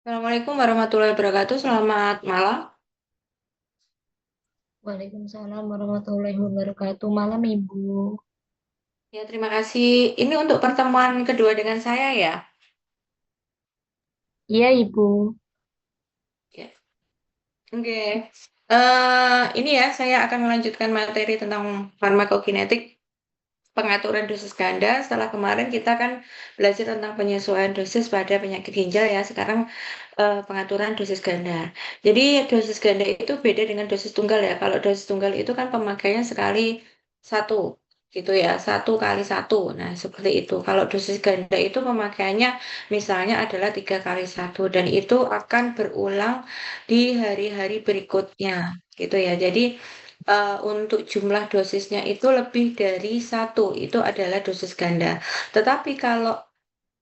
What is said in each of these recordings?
Assalamualaikum warahmatullahi wabarakatuh. Selamat malam. Waalaikumsalam warahmatullahi wabarakatuh. Malam Ibu. Ya, terima kasih. Ini untuk pertemuan kedua dengan saya ya. Iya Ibu. Ya. Oke. Ini ya, saya akan melanjutkan materi tentang farmakokinetik pengaturan dosis ganda. Setelah kemarin kita kan belajar tentang penyesuaian dosis pada penyakit ginjal ya. Sekarang pengaturan dosis ganda. Jadi dosis ganda itu beda dengan dosis tunggal ya. Kalau dosis tunggal itu kan pemakaiannya sekali satu gitu ya, satu kali satu. Nah seperti itu. Kalau dosis ganda itu pemakaiannya misalnya adalah tiga kali satu dan itu akan berulang di hari-hari berikutnya gitu ya. Jadi untuk jumlah dosisnya itu lebih dari satu, itu adalah dosis ganda. Tetapi kalau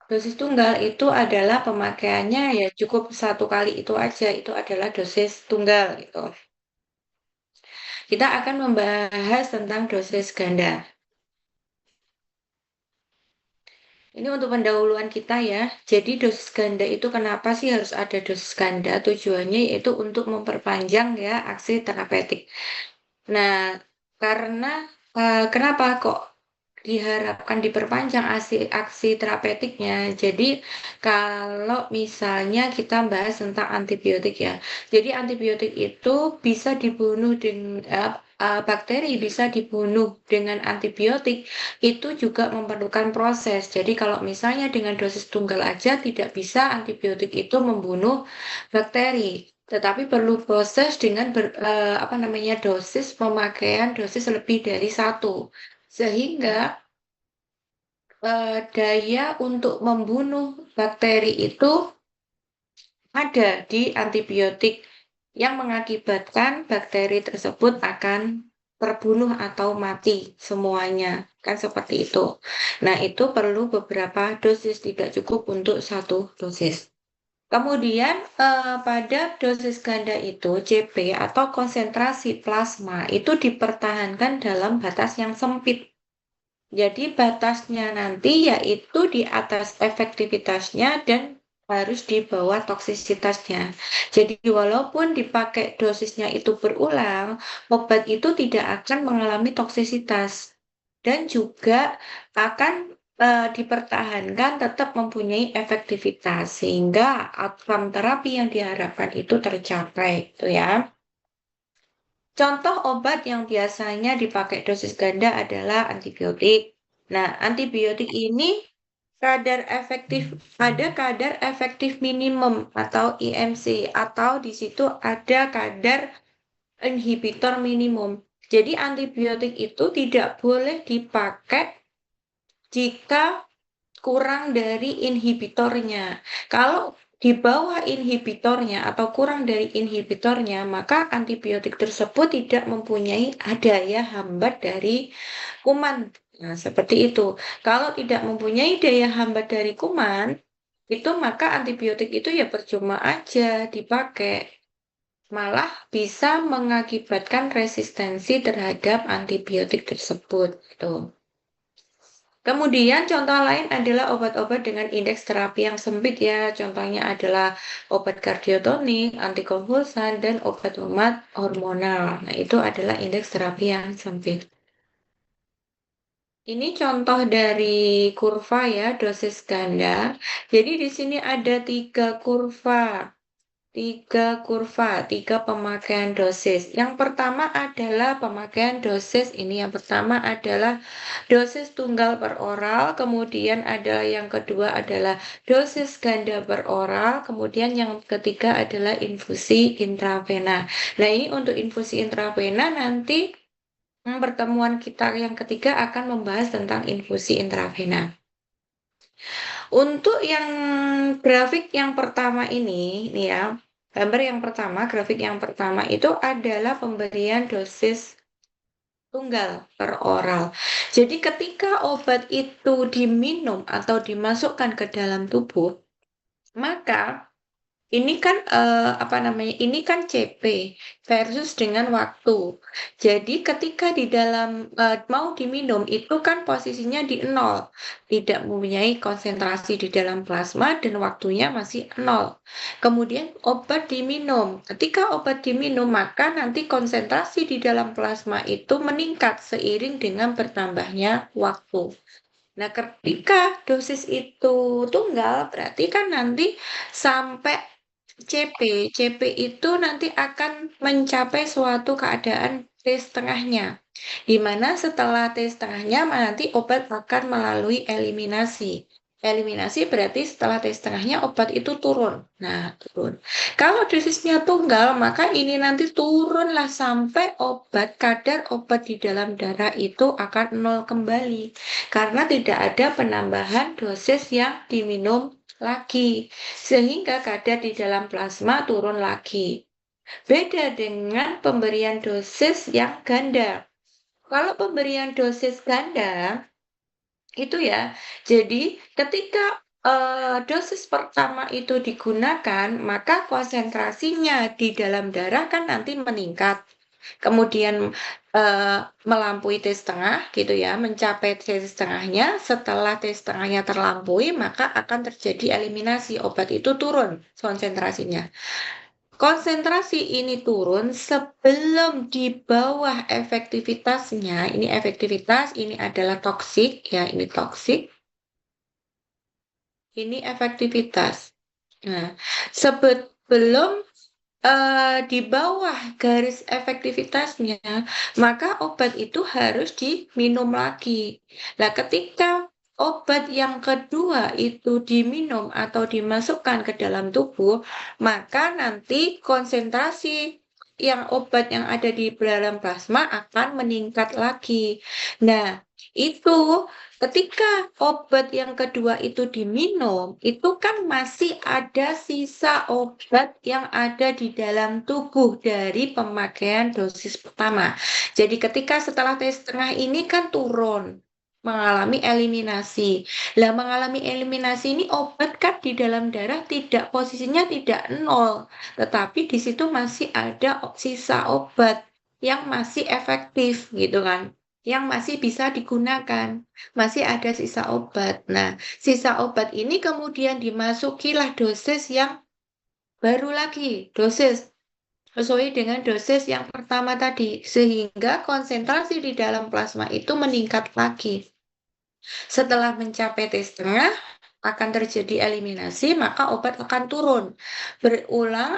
dosis tunggal itu adalah pemakaiannya ya cukup satu kali itu aja, itu adalah dosis tunggal gitu. Kita akan membahas tentang dosis ganda. Ini untuk pendahuluan kita ya. Jadi dosis ganda itu kenapa sih harus ada dosis ganda? Tujuannya yaitu untuk memperpanjang ya aksi terapeutik. Nah, karena kenapa kok diharapkan diperpanjang aksi terapeutiknya? Jadi kalau misalnya kita bahas tentang antibiotik ya, jadi antibiotik itu bisa dibunuh dengan bakteri bisa dibunuh dengan antibiotik itu juga memerlukan proses. Jadi kalau misalnya dengan dosis tunggal aja tidak bisa antibiotik itu membunuh bakteri, tetapi perlu proses dengan apa namanya dosis pemakaian dosis lebih dari satu, sehingga daya untuk membunuh bakteri itu ada di antibiotik yang mengakibatkan bakteri tersebut akan terbunuh atau mati semuanya. Kan seperti itu. Nah, itu perlu beberapa dosis, tidak cukup untuk satu dosis. Kemudian pada dosis ganda itu CP atau konsentrasi plasma itu dipertahankan dalam batas yang sempit. Jadi batasnya nanti yaitu di atas efektivitasnya dan harus di bawah toksisitasnya. Jadi walaupun dipakai dosisnya itu berulang, obat itu tidak akan mengalami toksisitas dan juga akan dipertahankan tetap mempunyai efektivitas sehingga outcome terapi yang diharapkan itu tercapai, itu ya. Contoh obat yang biasanya dipakai dosis ganda adalah antibiotik. Nah, antibiotik ini ada kadar efektif minimum atau IMC atau di situ ada kadar inhibitor minimum. Jadi antibiotik itu tidak boleh dipakai jika kurang dari inhibitornya. Kalau di bawah inhibitornya atau kurang dari inhibitornya, maka antibiotik tersebut tidak mempunyai daya hambat dari kuman. Nah, seperti itu. Kalau tidak mempunyai daya hambat dari kuman, itu maka antibiotik itu ya percuma aja dipakai. Malah bisa mengakibatkan resistensi terhadap antibiotik tersebut. Gitu. Kemudian contoh lain adalah obat-obat dengan indeks terapi yang sempit ya. Contohnya adalah obat kardiotonik, antikonvulsan, dan obat-obat hormonal. Nah, itu adalah indeks terapi yang sempit. Ini contoh dari kurva ya, dosis ganda. Jadi di sini ada tiga pemakaian dosis. Yang pertama adalah pemakaian dosis. Ini yang pertama adalah dosis tunggal per oral, kemudian ada yang kedua adalah dosis ganda per oral, kemudian yang ketiga adalah infusi intravena. Nah, ini untuk infusi intravena nanti pertemuan kita yang ketiga akan membahas tentang infusi intravena. Untuk yang grafik yang pertama ini, nih ya, gambar yang pertama, grafik yang pertama itu adalah pemberian dosis tunggal per oral. Jadi ketika obat itu diminum atau dimasukkan ke dalam tubuh, maka Ini kan apa namanya? Ini kan CP versus dengan waktu. Jadi ketika di dalam mau diminum itu kan posisinya di nol, tidak mempunyai konsentrasi di dalam plasma dan waktunya masih nol. Kemudian obat diminum. Ketika obat diminum maka nanti konsentrasi di dalam plasma itu meningkat seiring dengan bertambahnya waktu. Nah, ketika dosis itu tunggal, berarti kan nanti sampai CP. CP itu nanti akan mencapai suatu keadaan T setengahnya. Di mana setelah T setengahnya nanti obat akan melalui eliminasi. Eliminasi berarti setelah T setengahnya obat itu turun. Nah, turun. Kalau dosisnya tunggal, maka ini nanti turunlah sampai kadar obat di dalam darah itu akan nol kembali. Karena tidak ada penambahan dosis yang diminum lagi, sehingga kadar di dalam plasma turun lagi. Beda dengan pemberian dosis yang ganda. Kalau pemberian dosis ganda itu ya, jadi ketika dosis pertama itu digunakan, maka konsentrasinya di dalam darah kan nanti meningkat. Kemudian eh, melampaui T setengah gitu ya, mencapai T setengahnya. Setelah T setengahnya terlampaui, maka akan terjadi eliminasi. Obat itu turun konsentrasinya. Konsentrasi ini turun sebelum di bawah efektivitasnya. Ini efektivitas, ini adalah toksik ya, ini toksik, ini efektivitas. Nah, sebelum di bawah garis efektivitasnya, maka obat itu harus diminum lagi. Nah, ketika obat yang kedua itu diminum atau dimasukkan ke dalam tubuh, maka nanti konsentrasi obat yang ada di dalam plasma akan meningkat lagi. Nah, itu ketika obat yang kedua itu diminum, itu kan masih ada sisa obat yang ada di dalam tubuh dari pemakaian dosis pertama. Jadi ketika setelah T setengah ini kan turun, mengalami eliminasi. Lah mengalami eliminasi ini obat kan di dalam darah tidak posisinya tidak nol, tetapi di situ masih ada sisa obat yang masih efektif gitu kan, yang masih bisa digunakan, masih ada sisa obat. Nah, sisa obat ini kemudian dimasukilah dosis yang baru lagi, dosis sesuai dengan dosis yang pertama tadi, sehingga konsentrasi di dalam plasma itu meningkat lagi. Setelah mencapai T setengah, akan terjadi eliminasi, maka obat akan turun.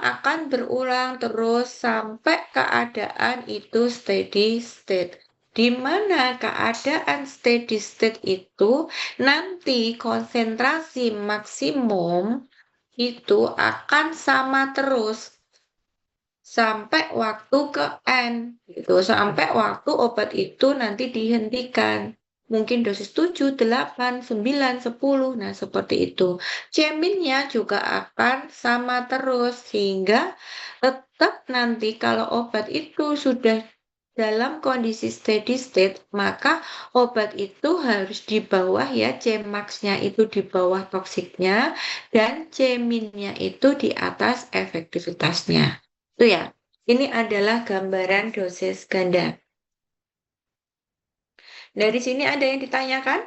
Akan berulang terus sampai keadaan itu steady state. Di mana keadaan steady state itu nanti konsentrasi maksimum itu akan sama terus sampai waktu ke N gitu, sampai waktu obat itu nanti dihentikan. Mungkin dosis 7, 8, 9, 10. Nah, seperti itu. Ceminnya juga akan sama terus sehingga tetap nanti kalau obat itu sudah dalam kondisi steady state, maka obat itu harus di bawah ya, Cmax-nya itu di bawah toksiknya dan Cminnya itu di atas efektivitasnya. Itu ya. Ini adalah gambaran dosis ganda. Dari sini ada yang ditanyakan?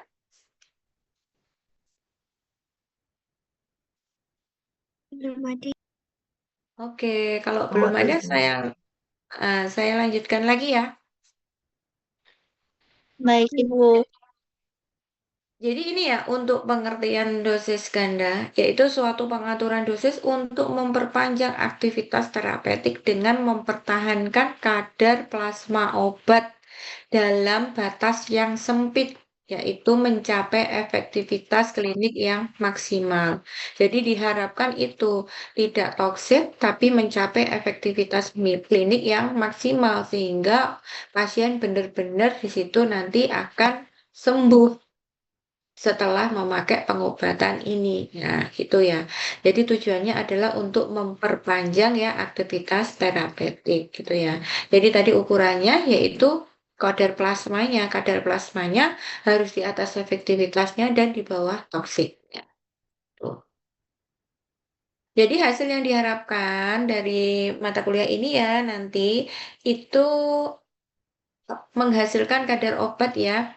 Belum ada. Oke, kalau Oh, belum ada ada. saya lanjutkan lagi ya. Baik, Ibu. Jadi ini ya untuk pengertian dosis ganda, yaitu suatu pengaturan dosis untuk memperpanjang aktivitas terapeutik dengan mempertahankan kadar plasma obat dalam batas yang sempit, yaitu mencapai efektivitas klinik yang maksimal. Jadi diharapkan itu tidak toksik, tapi mencapai efektivitas klinik yang maksimal, sehingga pasien benar-benar di situ nanti akan sembuh setelah memakai pengobatan ini. Nah, itu ya. Jadi tujuannya adalah untuk memperpanjang ya aktivitas terapeutik gitu ya. Jadi tadi ukurannya yaitu kadar plasmanya harus di atas efektivitasnya dan di bawah toksiknya. Tuh. Jadi hasil yang diharapkan dari mata kuliah ini ya nanti itu menghasilkan kadar obat ya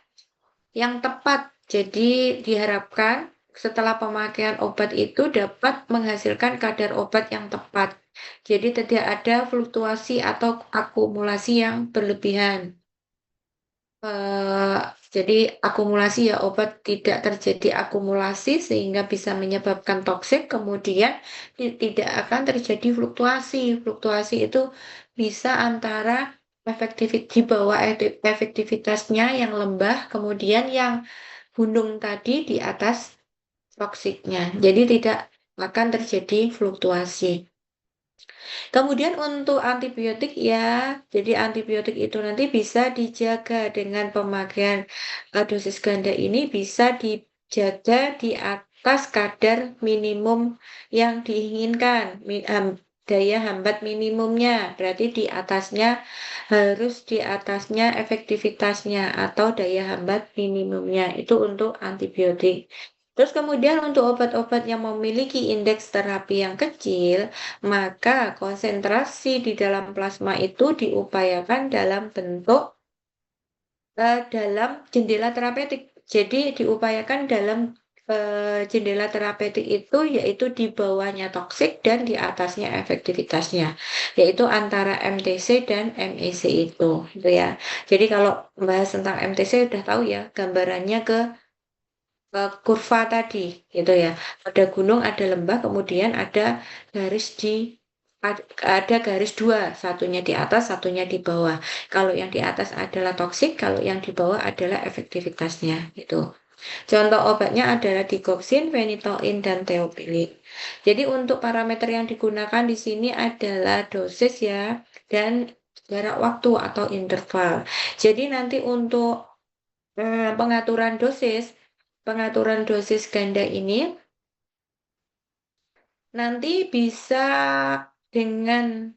yang tepat. Jadi diharapkan setelah pemakaian obat itu dapat menghasilkan kadar obat yang tepat. Jadi tidak ada fluktuasi atau akumulasi yang berlebihan. Eh, jadi akumulasi ya obat tidak terjadi akumulasi sehingga bisa menyebabkan toksik, kemudian tidak akan terjadi fluktuasi. Fluktuasi itu bisa antara di bawah efektivitasnya yang lembah, kemudian yang gunung tadi di atas toksiknya. Jadi tidak akan terjadi fluktuasi. Kemudian untuk antibiotik ya, jadi antibiotik itu nanti bisa dijaga dengan pemakaian dosis ganda ini bisa dijaga di atas kadar minimum yang diinginkan, daya hambat minimumnya, berarti harus di atasnya efektivitasnya atau daya hambat minimumnya, itu untuk antibiotik. Terus kemudian untuk obat-obat yang memiliki indeks terapi yang kecil, maka konsentrasi di dalam plasma itu diupayakan dalam bentuk dalam jendela terapeutik. Jadi diupayakan dalam jendela terapeutik itu yaitu di bawahnya toksik dan di atasnya efektivitasnya, yaitu antara MTC dan MEC itu, gitu ya. Jadi kalau bahas tentang MTC udah tahu ya gambarannya ke kurva tadi gitu ya. Ada gunung, ada lembah, kemudian garis di ada garis dua, satunya di atas, satunya di bawah. Kalau yang di atas adalah toksik, kalau yang di bawah adalah efektivitasnya gitu. Contoh obatnya adalah digoxin, phenytoin, dan theophylline. Jadi untuk parameter yang digunakan di sini adalah dosis ya dan jarak waktu atau interval. Jadi nanti untuk pengaturan dosis ganda ini nanti bisa dengan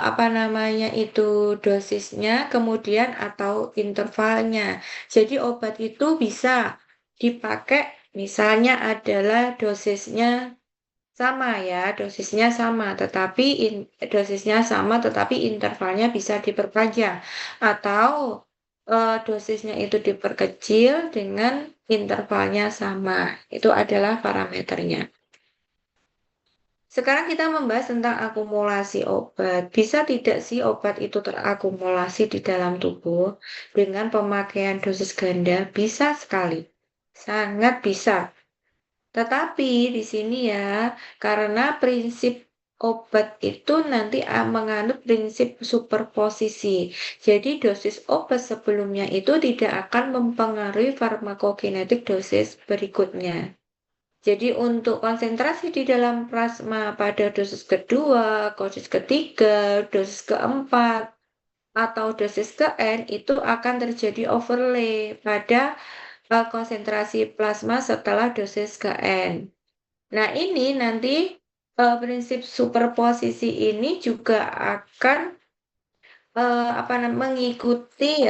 apa namanya itu dosisnya kemudian atau intervalnya. Jadi obat itu bisa dipakai misalnya adalah dosisnya sama tetapi intervalnya bisa diperpanjang atau dosisnya itu diperkecil dengan intervalnya sama. Itu adalah parameternya. Sekarang kita membahas tentang akumulasi obat. Bisa tidak sih obat itu terakumulasi di dalam tubuh dengan pemakaian dosis ganda? Bisa sekali. Sangat bisa. Tetapi di sini ya, karena prinsip obat itu nanti menganut prinsip superposisi. Jadi dosis obat sebelumnya itu tidak akan mempengaruhi farmakokinetik dosis berikutnya. Jadi untuk konsentrasi di dalam plasma pada dosis kedua, dosis ketiga, dosis keempat, atau dosis ke-N itu akan terjadi overlay pada konsentrasi plasma setelah dosis ke-N. Nah, ini nanti prinsip superposisi ini juga akan mengikuti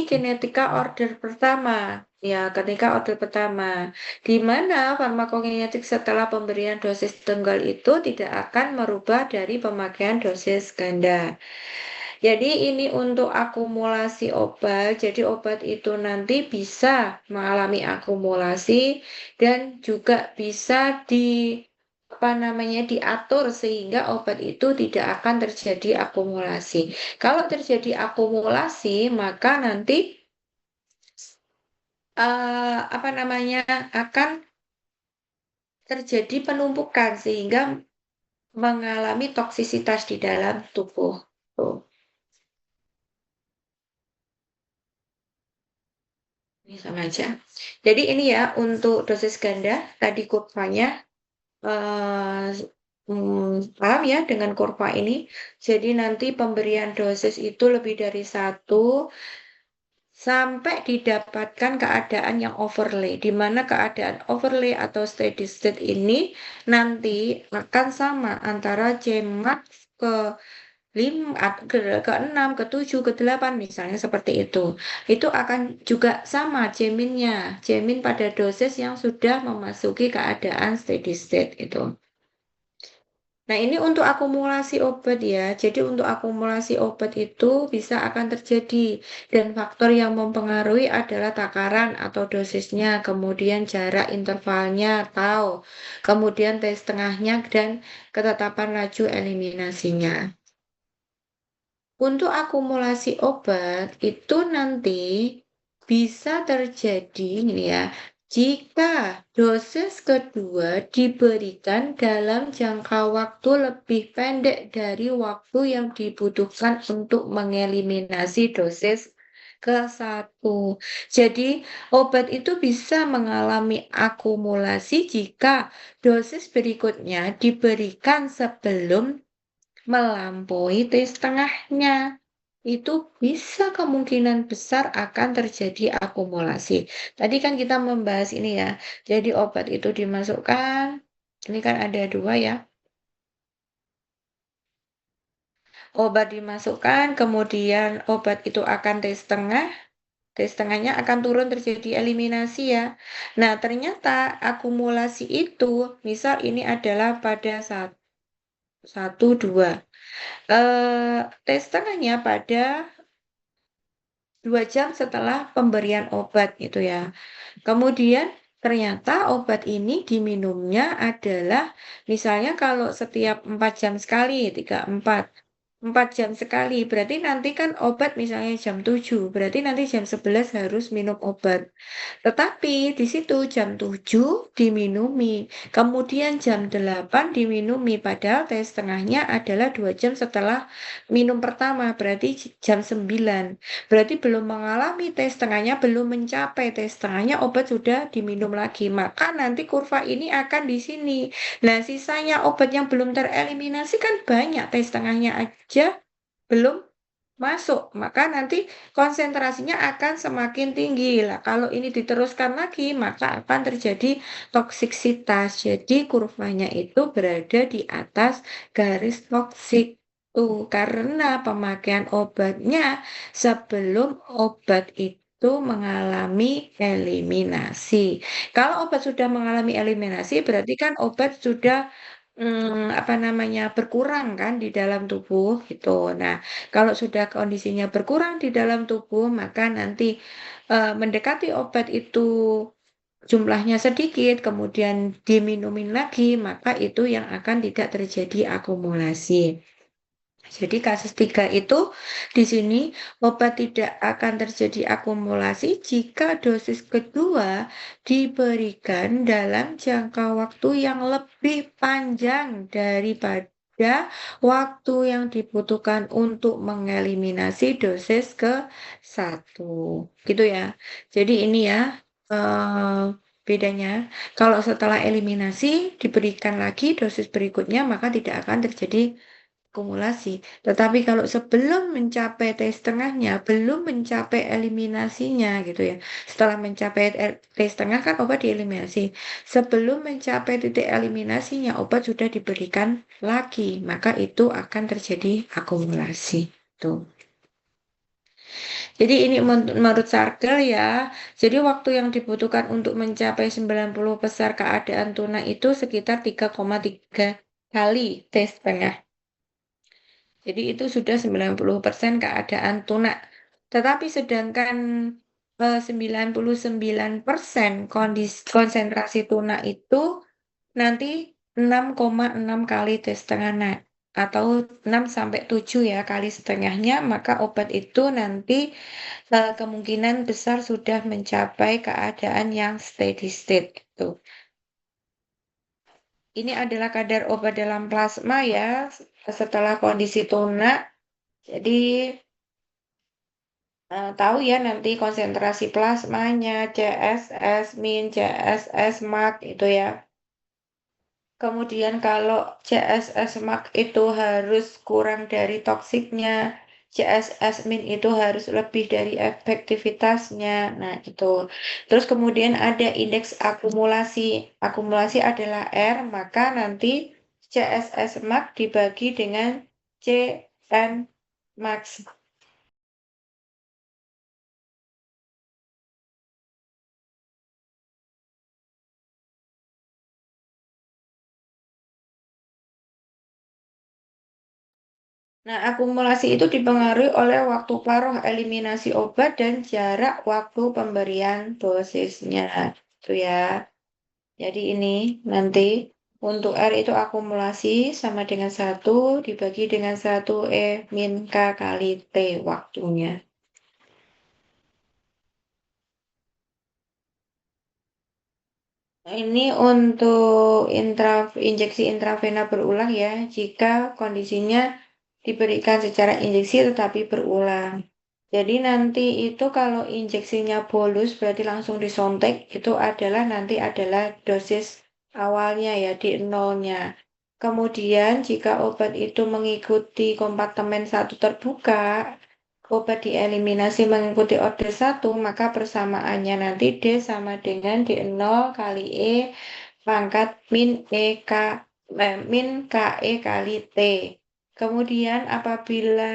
kinetika order pertama. Ya, ketika order pertama, di mana farmakokinetik setelah pemberian dosis tunggal itu tidak akan merubah dari pemakaian dosis ganda. Jadi ini untuk akumulasi obat. Jadi obat itu nanti bisa mengalami akumulasi dan juga bisa diatur sehingga obat itu tidak akan terjadi akumulasi. Kalau terjadi akumulasi, maka nanti akan terjadi penumpukan sehingga mengalami toksisitas di dalam tubuh. Tuh. Ini sama aja. Jadi ini ya untuk dosis ganda tadi kurvanya paham ya dengan kurva ini. Jadi nanti pemberian dosis itu lebih dari 1 sampai didapatkan keadaan yang overlay, di mana keadaan overlay atau steady state ini nanti akan sama antara Cmax ke ke-6, ke-7, ke-8 misalnya seperti itu. Itu akan juga sama jaminnya, jamin pada dosis yang sudah memasuki keadaan steady state itu. Nah, ini untuk akumulasi obat ya. Jadi untuk akumulasi obat itu bisa akan terjadi dan faktor yang mempengaruhi adalah takaran atau dosisnya, kemudian jarak intervalnya atau kemudian tes tengahnya dan ketetapan laju eliminasinya. Untuk akumulasi obat itu nanti bisa terjadi ini ya, jika dosis kedua diberikan dalam jangka waktu lebih pendek dari waktu yang dibutuhkan untuk mengeliminasi dosis ke-1. Jadi, obat itu bisa mengalami akumulasi jika dosis berikutnya diberikan sebelum melampaui tes tengahnya. Itu bisa kemungkinan besar akan terjadi akumulasi. Tadi kan kita membahas ini ya. Jadi obat itu dimasukkan. Ini kan ada 2 ya. Obat dimasukkan, kemudian obat itu akan tes tengah. Tes tengahnya akan turun terjadi eliminasi ya. Nah, ternyata akumulasi itu, misal ini adalah pada 1, 2. Tes tengahnya pada 2 jam setelah pemberian obat gitu ya. Kemudian ternyata obat ini diminumnya adalah misalnya kalau setiap 4 jam sekali, 4 jam sekali, berarti nanti kan obat misalnya jam 7, berarti nanti jam 11 harus minum obat. Tetapi di situ jam 7 diminumi, kemudian jam 8 diminumi, padahal tes tengahnya adalah 2 jam setelah minum pertama, berarti jam 9. Berarti belum mengalami tes tengahnya, belum mencapai tes tengahnya, obat sudah diminum lagi. Maka nanti kurva ini akan di sini. Nah, sisanya obat yang belum tereliminasi kan banyak, tes tengahnya aja belum masuk, maka nanti konsentrasinya akan semakin tinggi lah. Kalau ini diteruskan lagi, maka akan terjadi toksisitas. Jadi kurvanya itu berada di atas garis toksik tuh karena pemakaian obatnya sebelum obat itu mengalami eliminasi. Kalau obat sudah mengalami eliminasi, berarti kan obat sudah apa namanya berkurang kan di dalam tubuh gitu. Nah, kalau sudah kondisinya berkurang di dalam tubuh, maka nanti mendekati obat itu jumlahnya sedikit, kemudian diminumin lagi, maka itu yang akan tidak terjadi akumulasi. Jadi kasus 3 itu di sini obat tidak akan terjadi akumulasi jika dosis kedua diberikan dalam jangka waktu yang lebih panjang daripada waktu yang dibutuhkan untuk mengeliminasi dosis ke-1. Gitu ya. Jadi ini ya bedanya. Kalau setelah eliminasi diberikan lagi dosis berikutnya maka tidak akan terjadi akumulasi. Tetapi kalau sebelum mencapai tes tengahnya, belum mencapai eliminasinya gitu ya. Setelah mencapai tes tengah kan obat dieliminasi. Sebelum mencapai titik eliminasinya, obat sudah diberikan lagi. Maka itu akan terjadi akumulasi. Tuh. Jadi ini menurut Sarkel ya. Jadi waktu yang dibutuhkan untuk mencapai 90 besar keadaan tuna itu sekitar 3,3 kali tes tengah. Jadi itu sudah 90% keadaan tuna. Tetapi sedangkan 99% konsentrasi tuna itu nanti 6,6 kali tes tengah atau 6 sampai 7 ya kali setengahnya, maka obat itu nanti kemungkinan besar sudah mencapai keadaan yang steady state gitu. Ini adalah kadar obat dalam plasma ya setelah kondisi tuna. Jadi tahu ya nanti konsentrasi plasmanya, CSS min, CSS max itu ya. Kemudian kalau CSS max itu harus kurang dari toksiknya, CSS min itu harus lebih dari efektivitasnya. Nah, itu. Terus kemudian ada indeks akumulasi. Akumulasi adalah R, maka nanti CSS max dibagi dengan C and max. Nah, akumulasi itu dipengaruhi oleh waktu paruh eliminasi obat dan jarak waktu pemberian dosisnya. Itu ya. Jadi ini nanti untuk R itu akumulasi sama dengan 1 dibagi dengan 1 E min K kali T waktunya. Ini untuk injeksi intravena berulang ya, jika kondisinya diberikan secara injeksi tetapi berulang. Jadi nanti itu kalau injeksinya bolus berarti langsung disontek, itu nanti adalah dosis awalnya ya di nolnya. Kemudian jika obat itu mengikuti kompartemen 1 terbuka, obat dieliminasi mengikuti order 1, maka persamaannya nanti D sama dengan D0 kali E pangkat min KE kali T. Kemudian apabila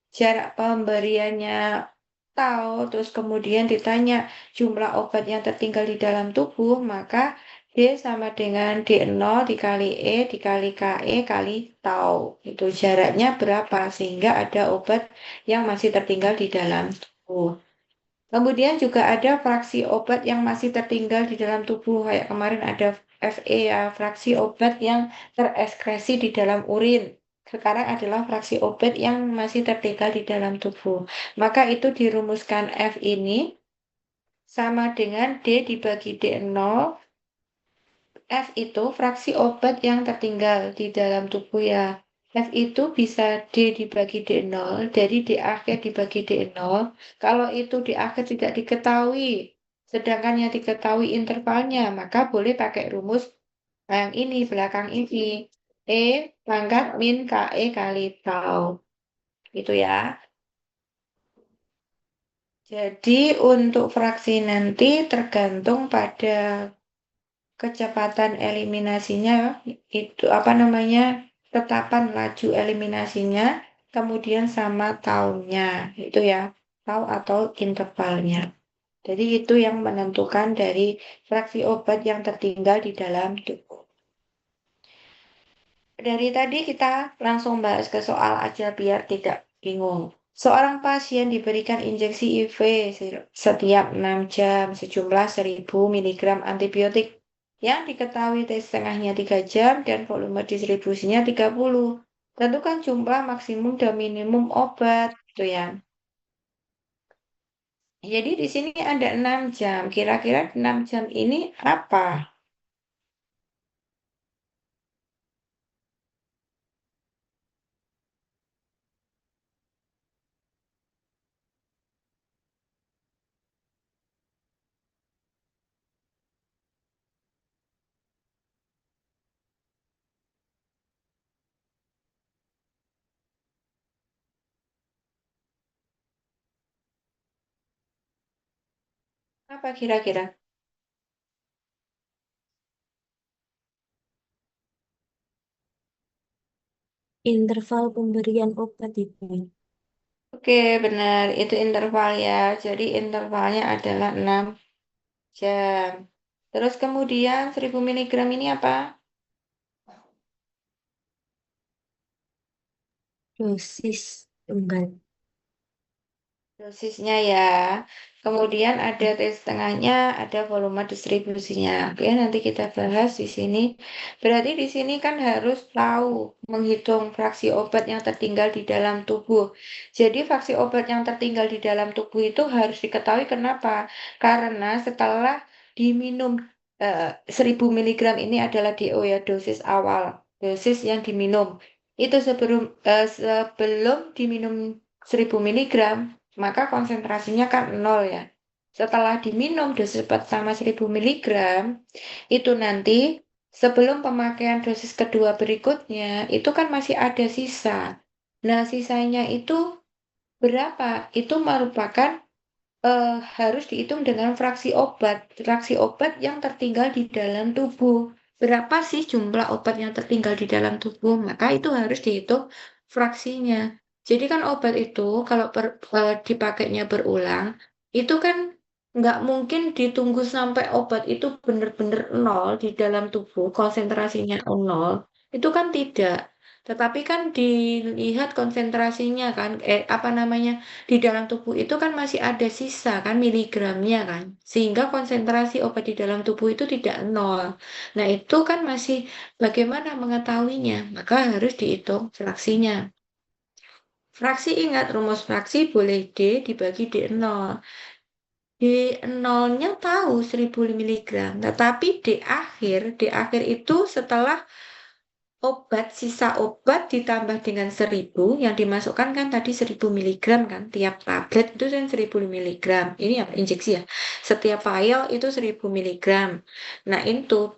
jarak pemberiannya tahu, terus kemudian ditanya jumlah obat yang tertinggal di dalam tubuh, maka D sama dengan D0 dikali E dikali KE kali tau. Itu jaraknya berapa sehingga ada obat yang masih tertinggal di dalam tubuh. Kemudian juga ada fraksi obat yang masih tertinggal di dalam tubuh. Kayak kemarin ada FE ya, fraksi obat yang terekskresi di dalam urin. Sekarang adalah fraksi obat yang masih tertinggal di dalam tubuh. Maka itu dirumuskan F ini sama dengan D dibagi D0. F itu fraksi obat yang tertinggal di dalam tubuh ya. F itu bisa D dibagi D0, jadi D akhir dibagi D0. Kalau itu di akhir tidak diketahui, sedangkan yang diketahui intervalnya, maka boleh pakai rumus yang ini, belakang ini. E pangkat min KE kali tau. Gitu ya. Jadi untuk fraksi nanti tergantung pada kecepatan eliminasinya, itu tetapan laju eliminasinya, kemudian sama tahunnya, itu ya, tahu atau intervalnya. Jadi itu yang menentukan dari fraksi obat yang tertinggal di dalam tubuh. Dari tadi kita langsung bahas ke soal aja biar tidak bingung. Seorang pasien diberikan injeksi IV setiap 6 jam sejumlah 1000 mg antibiotik yang diketahui T setengahnya 3 jam dan volume distribusinya 30. Tentukan jumlah maksimum dan minimum obat, gitu ya. Jadi di sini ada 6 jam. Kira-kira 6 jam ini apa? Apa kira-kira? Interval pemberian obat itu. Oke, benar. Itu interval ya. Jadi intervalnya adalah 6 jam. Terus kemudian 1000 mg ini apa? Dosis tunggal. Dosisnya ya. Kemudian ada T setengahnya, ada volume distribusinya. Oke, nanti kita bahas di sini. Berarti di sini kan harus tahu menghitung fraksi obat yang tertinggal di dalam tubuh. Jadi fraksi obat yang tertinggal di dalam tubuh itu harus diketahui kenapa? Karena setelah diminum 1000 mg ini adalah DO ya, dosis awal, dosis yang diminum. Itu sebelum diminum 1000 mg, maka konsentrasinya kan 0 ya. Setelah diminum dosis pertama 1000 mg, itu nanti sebelum pemakaian dosis kedua berikutnya, itu kan masih ada sisa. Nah, sisanya itu berapa? Itu merupakan harus dihitung dengan fraksi obat yang tertinggal di dalam tubuh. Berapa sih jumlah obat yang tertinggal di dalam tubuh? Maka itu harus dihitung fraksinya. Jadi kan obat itu kalau dipakainya berulang, itu kan nggak mungkin ditunggu sampai obat itu benar-benar nol di dalam tubuh, konsentrasinya nol. Itu kan tidak. Tetapi kan dilihat konsentrasinya kan, apa namanya, di dalam tubuh itu kan masih ada sisa kan miligramnya kan. Sehingga konsentrasi obat di dalam tubuh itu tidak nol. Nah, itu kan masih bagaimana mengetahuinya? Maka harus dihitung fraksinya. Fraksi ingat, rumus fraksi boleh D dibagi D0. D0-nya tahu 1000 miligram, tetapi D akhir itu setelah sisa obat ditambah dengan 1000 yang dimasukkan kan tadi 1000 miligram kan, tiap tablet itu kan 1000 miligram. Ini apa injeksi ya? Setiap vial itu 1000 miligram. Nah, itu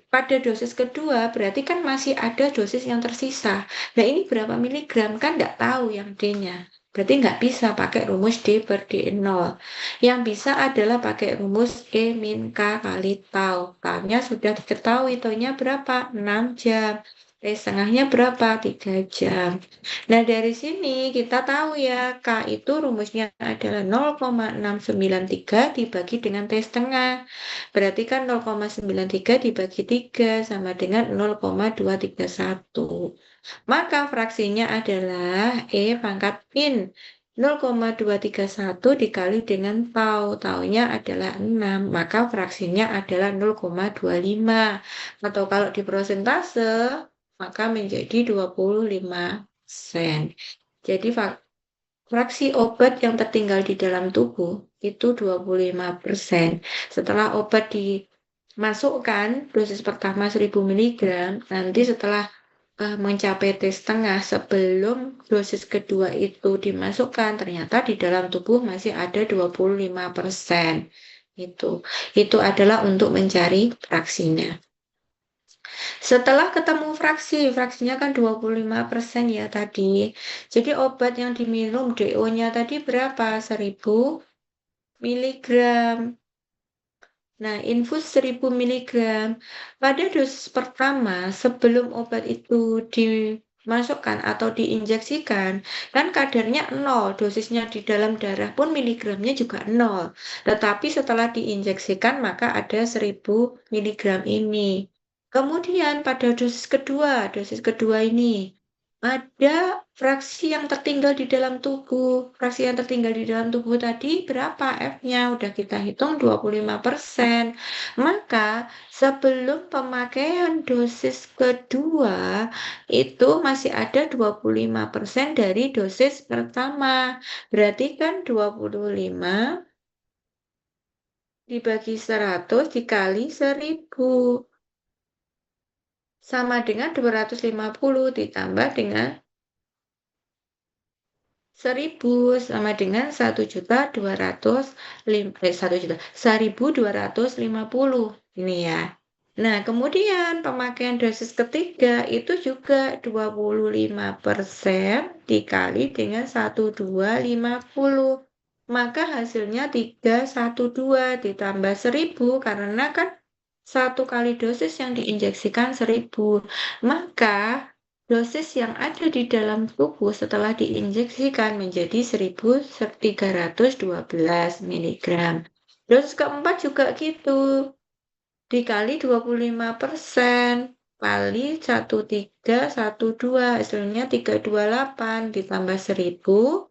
pada dosis kedua berarti kan masih ada dosis yang tersisa. Nah, ini berapa miligram kan nggak tahu yang D-nya. Berarti nggak bisa pakai rumus D per D0. Yang bisa adalah pakai rumus E min K kali tau. Taunya sudah diketahui, taunya berapa? 6 jam. Setengahnya berapa? 3 jam. Nah, dari sini kita tahu ya, K itu rumusnya adalah 0,693 dibagi dengan T setengah. Berarti kan 0,93 dibagi 3 sama dengan 0,231. Maka fraksinya adalah E pangkat min 0,231 dikali dengan tau. Taunya adalah 6. Maka fraksinya adalah 0,25. Atau kalau di persentase, maka menjadi 25%. Jadi fraksi obat yang tertinggal di dalam tubuh itu 25%. Setelah obat dimasukkan, dosis pertama 1000 mg, nanti setelah mencapai T setengah sebelum dosis kedua itu dimasukkan, ternyata di dalam tubuh masih ada 25%. Itu adalah untuk mencari fraksinya. Setelah ketemu fraksinya kan 25% ya tadi. Jadi obat yang diminum DO-nya tadi berapa? 1000 miligram. Nah, infus 1000 miligram. Pada dosis pertama, sebelum obat itu dimasukkan atau diinjeksikan, kan kadarnya 0, dosisnya di dalam darah pun miligramnya juga 0. Tetapi setelah diinjeksikan, maka ada 1000 miligram ini. Kemudian pada dosis kedua ini, ada fraksi yang tertinggal di dalam tubuh. Fraksi yang tertinggal di dalam tubuh tadi berapa F-nya? Udah kita hitung 25%. Maka sebelum pemakaian dosis kedua itu masih ada 25% dari dosis pertama. Berarti kan 25 dibagi 100 dikali 1000. Sama dengan 250 ditambah dengan 1000 sama dengan 1.250 ini ya. Nah, kemudian pemakaian dosis ketiga itu juga 25% dikali dengan 1250. Maka hasilnya 312 ditambah 1000 karena kan satu kali dosis yang diinjeksikan 1000. Maka dosis yang ada di dalam tubuh setelah diinjeksikan menjadi 1312 mg. Dosis keempat juga gitu. Dikali 25% kali 1312 hasilnya 328 ditambah 1000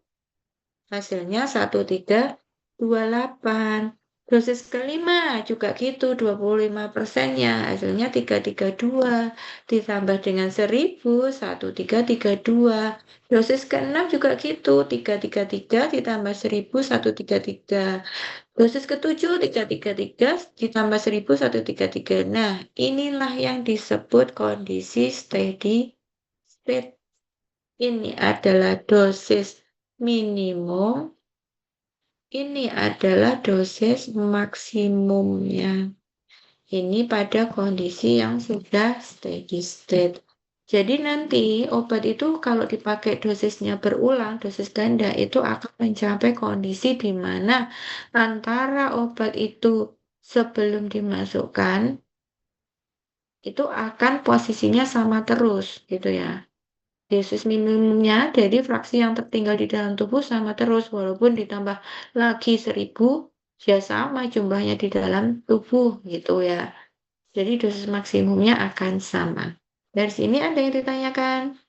hasilnya 1328. Dosis kelima juga gitu, 25%-nya, hasilnya 332, ditambah dengan 1000, 1332. Dosis keenam juga gitu, 333 ditambah 1000, 133. Dosis ketujuh, 333 ditambah 1000, 133. Nah, inilah yang disebut kondisi steady state. Ini adalah dosis minimum. Ini adalah dosis maksimumnya. Ini pada kondisi yang sudah steady state. Jadi nanti obat itu kalau dipakai dosisnya berulang, dosis ganda itu akan mencapai kondisi di mana antara obat itu sebelum dimasukkan itu akan posisinya sama terus gitu ya. Dosis minimumnya dari fraksi yang tertinggal di dalam tubuh sama terus, walaupun ditambah lagi 1000, ya sama jumlahnya di dalam tubuh gitu ya. Jadi dosis maksimumnya akan sama. Dari sini ada yang ditanyakan?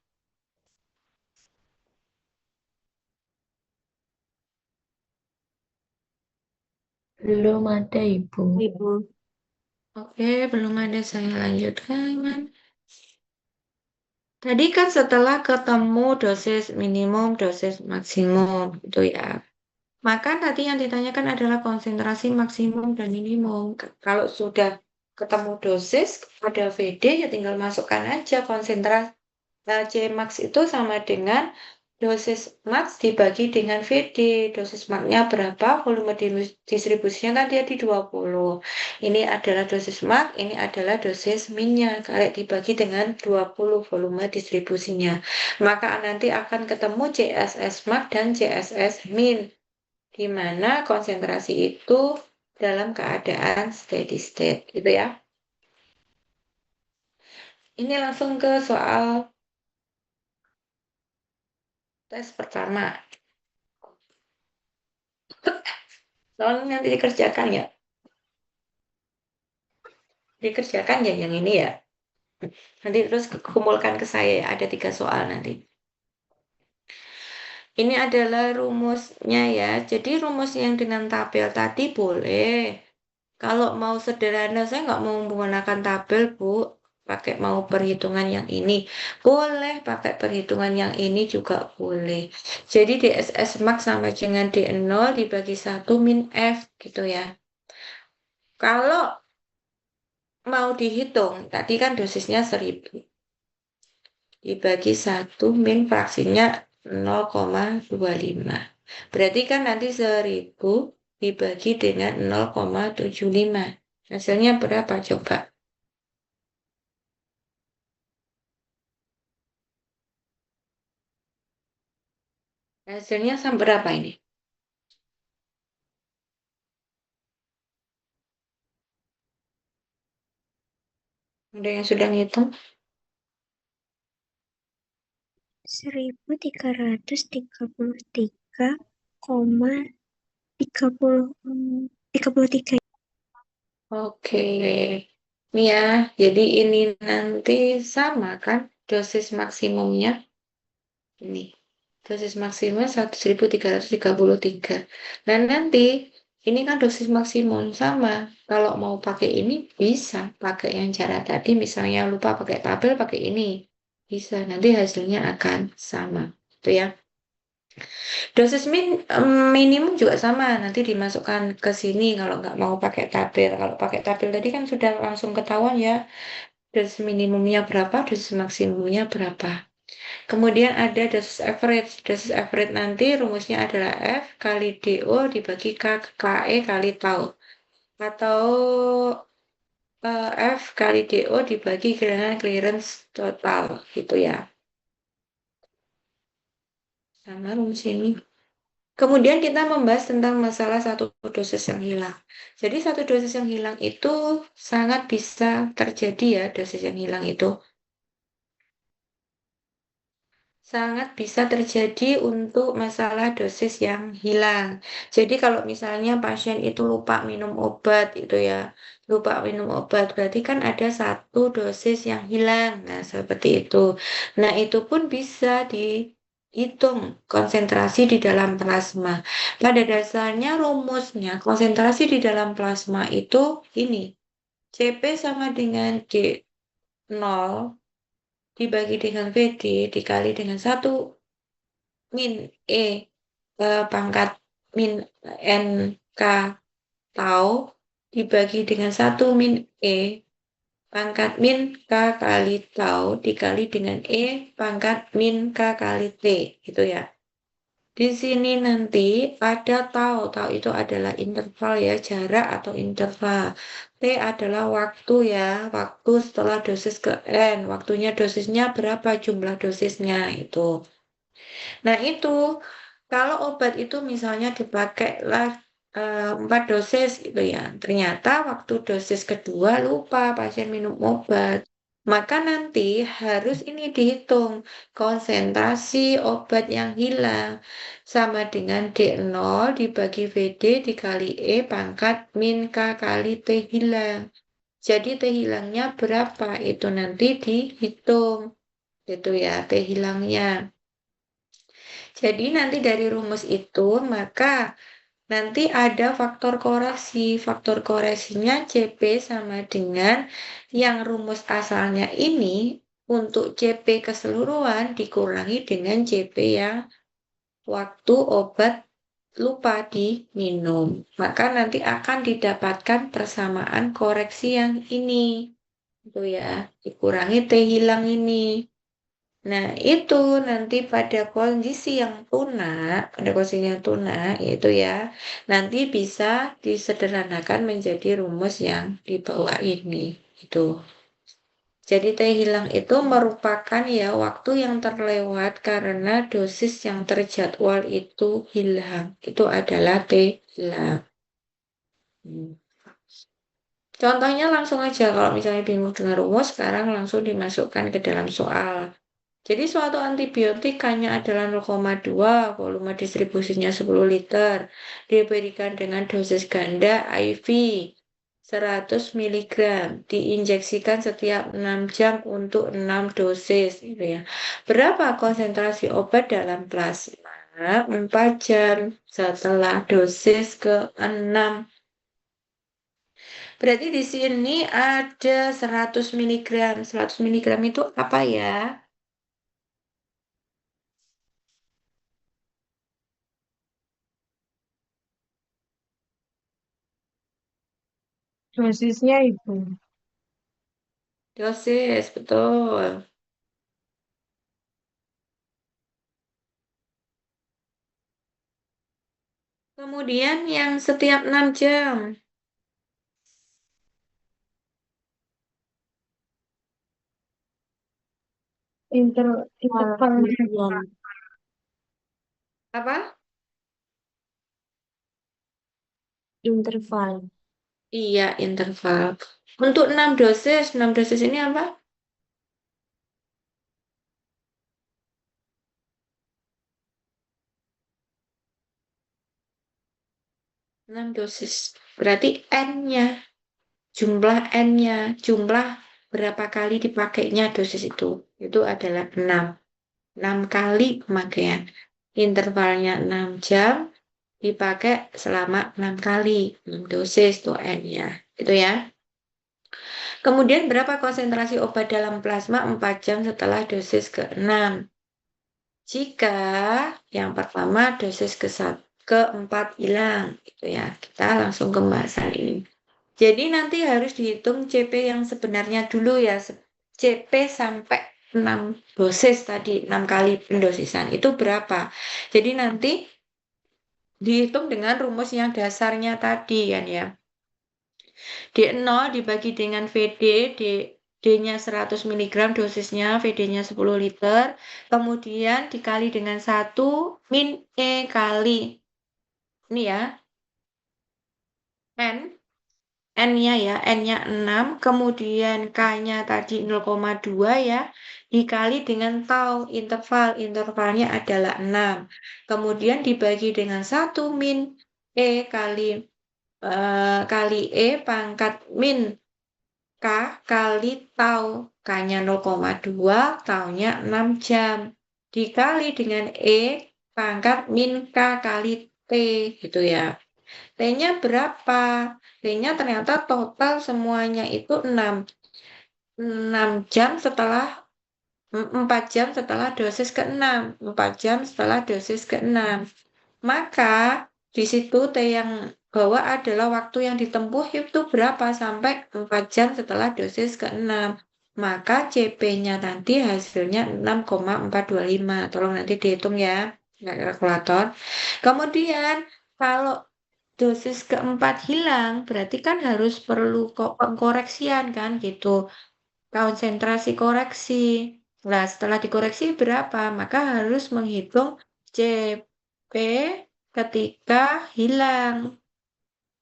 Belum ada, Ibu. Ibu. Oke, belum ada, saya lanjutkan. Tadi kan setelah ketemu dosis minimum, dosis maksimum, gitu ya. Maka tadi yang ditanyakan adalah konsentrasi maksimum dan minimum. Kalau sudah ketemu dosis, ada VD, ya tinggal masukkan aja konsentrasi. Cmax itu sama dengan dosis max dibagi dengan VD. Dosis max-nya berapa, volume distribusinya kan dia di 20. Ini adalah dosis max, ini adalah dosis min-nya. Kalau dibagi dengan 20 volume distribusinya. Maka nanti akan ketemu CSS max dan CSS min, di mana konsentrasi itu dalam keadaan steady state, gitu ya. Ini langsung ke soal tes pertama. Soalnya nanti dikerjakan ya. Dikerjakan ya yang ini ya. Nanti terus kumpulkan ke saya ya. Ada 3 soal nanti. Ini adalah rumusnya ya. Jadi rumus yang dengan tabel tadi boleh. Kalau mau sederhana, saya nggak mau menggunakan tabel, Bu. Pakai mau perhitungan yang ini. Boleh pakai perhitungan yang ini juga boleh. Jadi DSS max sama dengan D0 dibagi 1 min F gitu ya. Kalau mau dihitung, tadi kan dosisnya 1000. Dibagi 1 min fraksinya 0,25. Berarti kan nanti 1000 dibagi dengan 0,75. Hasilnya berapa coba? Hasilnya sama berapa ini? Ada yang sudah ngitung? 1.333,33. Oke. Ini ya, jadi ini nanti sama kan dosis maksimumnya? Ini. Dosis maksimum 1.333. Dan nanti ini kan dosis maksimum sama. Kalau mau pakai ini bisa pakai yang cara tadi, misalnya lupa pakai tabel, pakai ini. Bisa, nanti hasilnya akan sama. Itu ya. Dosis minimum juga sama, nanti dimasukkan ke sini kalau nggak mau pakai tabel. Kalau pakai tabel tadi kan sudah langsung ketahuan ya, dosis minimumnya berapa, dosis maksimumnya berapa. Kemudian ada dosis average. Dosis average nanti rumusnya adalah F kali DO dibagi KE kali tau. Atau F kali DO dibagi dengan clearance total. Gitu ya. Sama rumus ini. Kemudian kita membahas tentang masalah satu dosis yang hilang. Jadi satu dosis yang hilang itu sangat bisa terjadi ya, dosis yang hilang itu. Sangat bisa terjadi untuk masalah dosis yang hilang. Jadi kalau misalnya pasien itu lupa minum obat itu ya, lupa minum obat berarti kan ada satu dosis yang hilang. Nah, seperti itu. Nah, itu pun bisa dihitung konsentrasi di dalam plasma. Pada dasarnya rumusnya konsentrasi di dalam plasma itu ini. CP sama dengan D0 dibagi dengan VD dikali dengan 1 min E pangkat min NK tau dibagi dengan 1 min E pangkat min K kali tau dikali dengan E pangkat min K kali T gitu ya. Di sini nanti ada tau. Tau itu adalah interval ya, jarak atau interval. T adalah waktu ya, waktu setelah dosis ke N. Waktunya dosisnya berapa, jumlah dosisnya itu. Nah itu, kalau obat itu misalnya dipakai 4 dosis gitu ya. Ternyata waktu dosis kedua lupa pasien minum obat. Maka nanti harus ini dihitung konsentrasi obat yang hilang sama dengan D0 dibagi VD dikali E pangkat min K kali T hilang. Jadi T hilangnya berapa? Itu nanti dihitung. Itu ya T hilangnya. Jadi nanti dari rumus itu maka nanti ada faktor koreksi. Faktor koreksinya CP sama dengan yang rumus asalnya ini untuk CP keseluruhan dikurangi dengan CP yang waktu obat lupa diminum. Maka nanti akan didapatkan persamaan koreksi yang ini. Itu ya, dikurangi T hilang ini. Nah, itu nanti pada kondisi yang tunak, yaitu ya, nanti bisa disederhanakan menjadi rumus yang di bawah ini. Itu. Jadi T hilang itu merupakan ya waktu yang terlewat karena dosis yang terjadwal itu hilang. Itu adalah T hilang. Hmm. Contohnya langsung aja, kalau misalnya bingung dengan rumus, sekarang langsung dimasukkan ke dalam soal. Jadi suatu antibiotik hanya adalah 0,2, volume distribusinya 10 liter, diberikan dengan dosis ganda IV 100 mg, diinjeksikan setiap 6 jam untuk 6 dosis. Gitu ya. Berapa konsentrasi obat dalam plasma? 4 jam setelah dosis ke-6. Berarti di sini ada 100 mg. 100 mg itu apa ya? Dosisnya itu. Dosis, betul. Kemudian yang setiap 6 jam. Intervalnya. Apa? Interval. Iya, interval. Untuk 6 dosis, 6 dosis ini apa? 6 dosis. Berarti N-nya, jumlah N-nya, jumlah berapa kali dipakainya dosis itu. Itu adalah 6. 6 kali pemakaian. Intervalnya 6 jam, dipakai selama 6 kali. 6 dosis tuh N-nya. Itu ya. Kemudian berapa konsentrasi obat dalam plasma 4 jam setelah dosis ke-6? Jika yang pertama dosis keempat hilang, gitu ya. Kita langsung ke pembahasan ini. Jadi nanti harus dihitung CP yang sebenarnya dulu ya. CP sampai 6 dosis tadi, 6 kali pendosisan. Itu berapa? Jadi nanti dihitung dengan rumus yang dasarnya tadi kan ya. D0 dibagi dengan VD, D-nya 100 mg dosisnya, VD-nya 10 liter, kemudian dikali dengan 1 min E kali, ini ya, N, N-nya ya, N-nya 6, kemudian K-nya tadi 0,2 ya, dikali dengan tau, intervalnya adalah 6, kemudian dibagi dengan 1 min E kali E pangkat min K kali tau. K-nya 0,2, taunya 6 jam. Dikali dengan E pangkat min K kali T gitu ya. T-nya berapa? T-nya ternyata total semuanya itu 6. 6 jam setelah 4 jam setelah dosis ke-6. 4 jam setelah dosis ke-6. Maka di situ T yang bawah adalah waktu yang ditempuh itu berapa sampai 4 jam setelah dosis ke-6. Maka CP-nya nanti hasilnya 6,425. Tolong nanti dihitung ya, nggak kalkulator. Kemudian kalau dosis keempat hilang, berarti kan harus perlu pengkoreksian kan gitu. Konsentrasi koreksi. Nah, setelah dikoreksi berapa? Maka harus menghitung CP ketika hilang.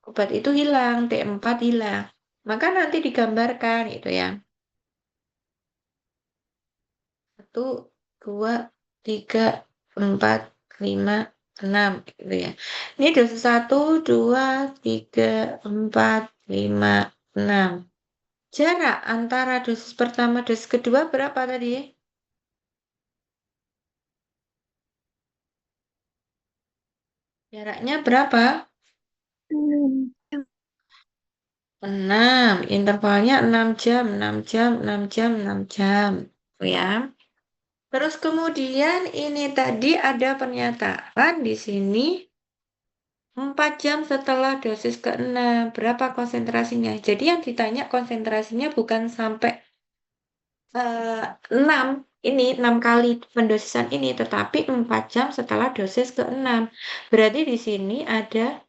Obat itu hilang, T4 hilang. Maka nanti digambarkan itu ya. 1, 2, 3, 4, 5, 6 gitu ya. Ini dosis 1, 2, 3, 4, 5, 6. Jarak antara dosis pertama dosis kedua berapa tadi? Jaraknya berapa? 6. Intervalnya 6 jam, 6 jam, 6 jam, 6 jam. Ya. Terus kemudian ini tadi ada pernyataan di sini 4 jam setelah dosis ke-6. Berapa konsentrasinya? Jadi yang ditanya konsentrasinya bukan sampai 6 ini 6 kali pendosisan ini, tetapi 4 jam setelah dosis ke-6. Berarti di sini ada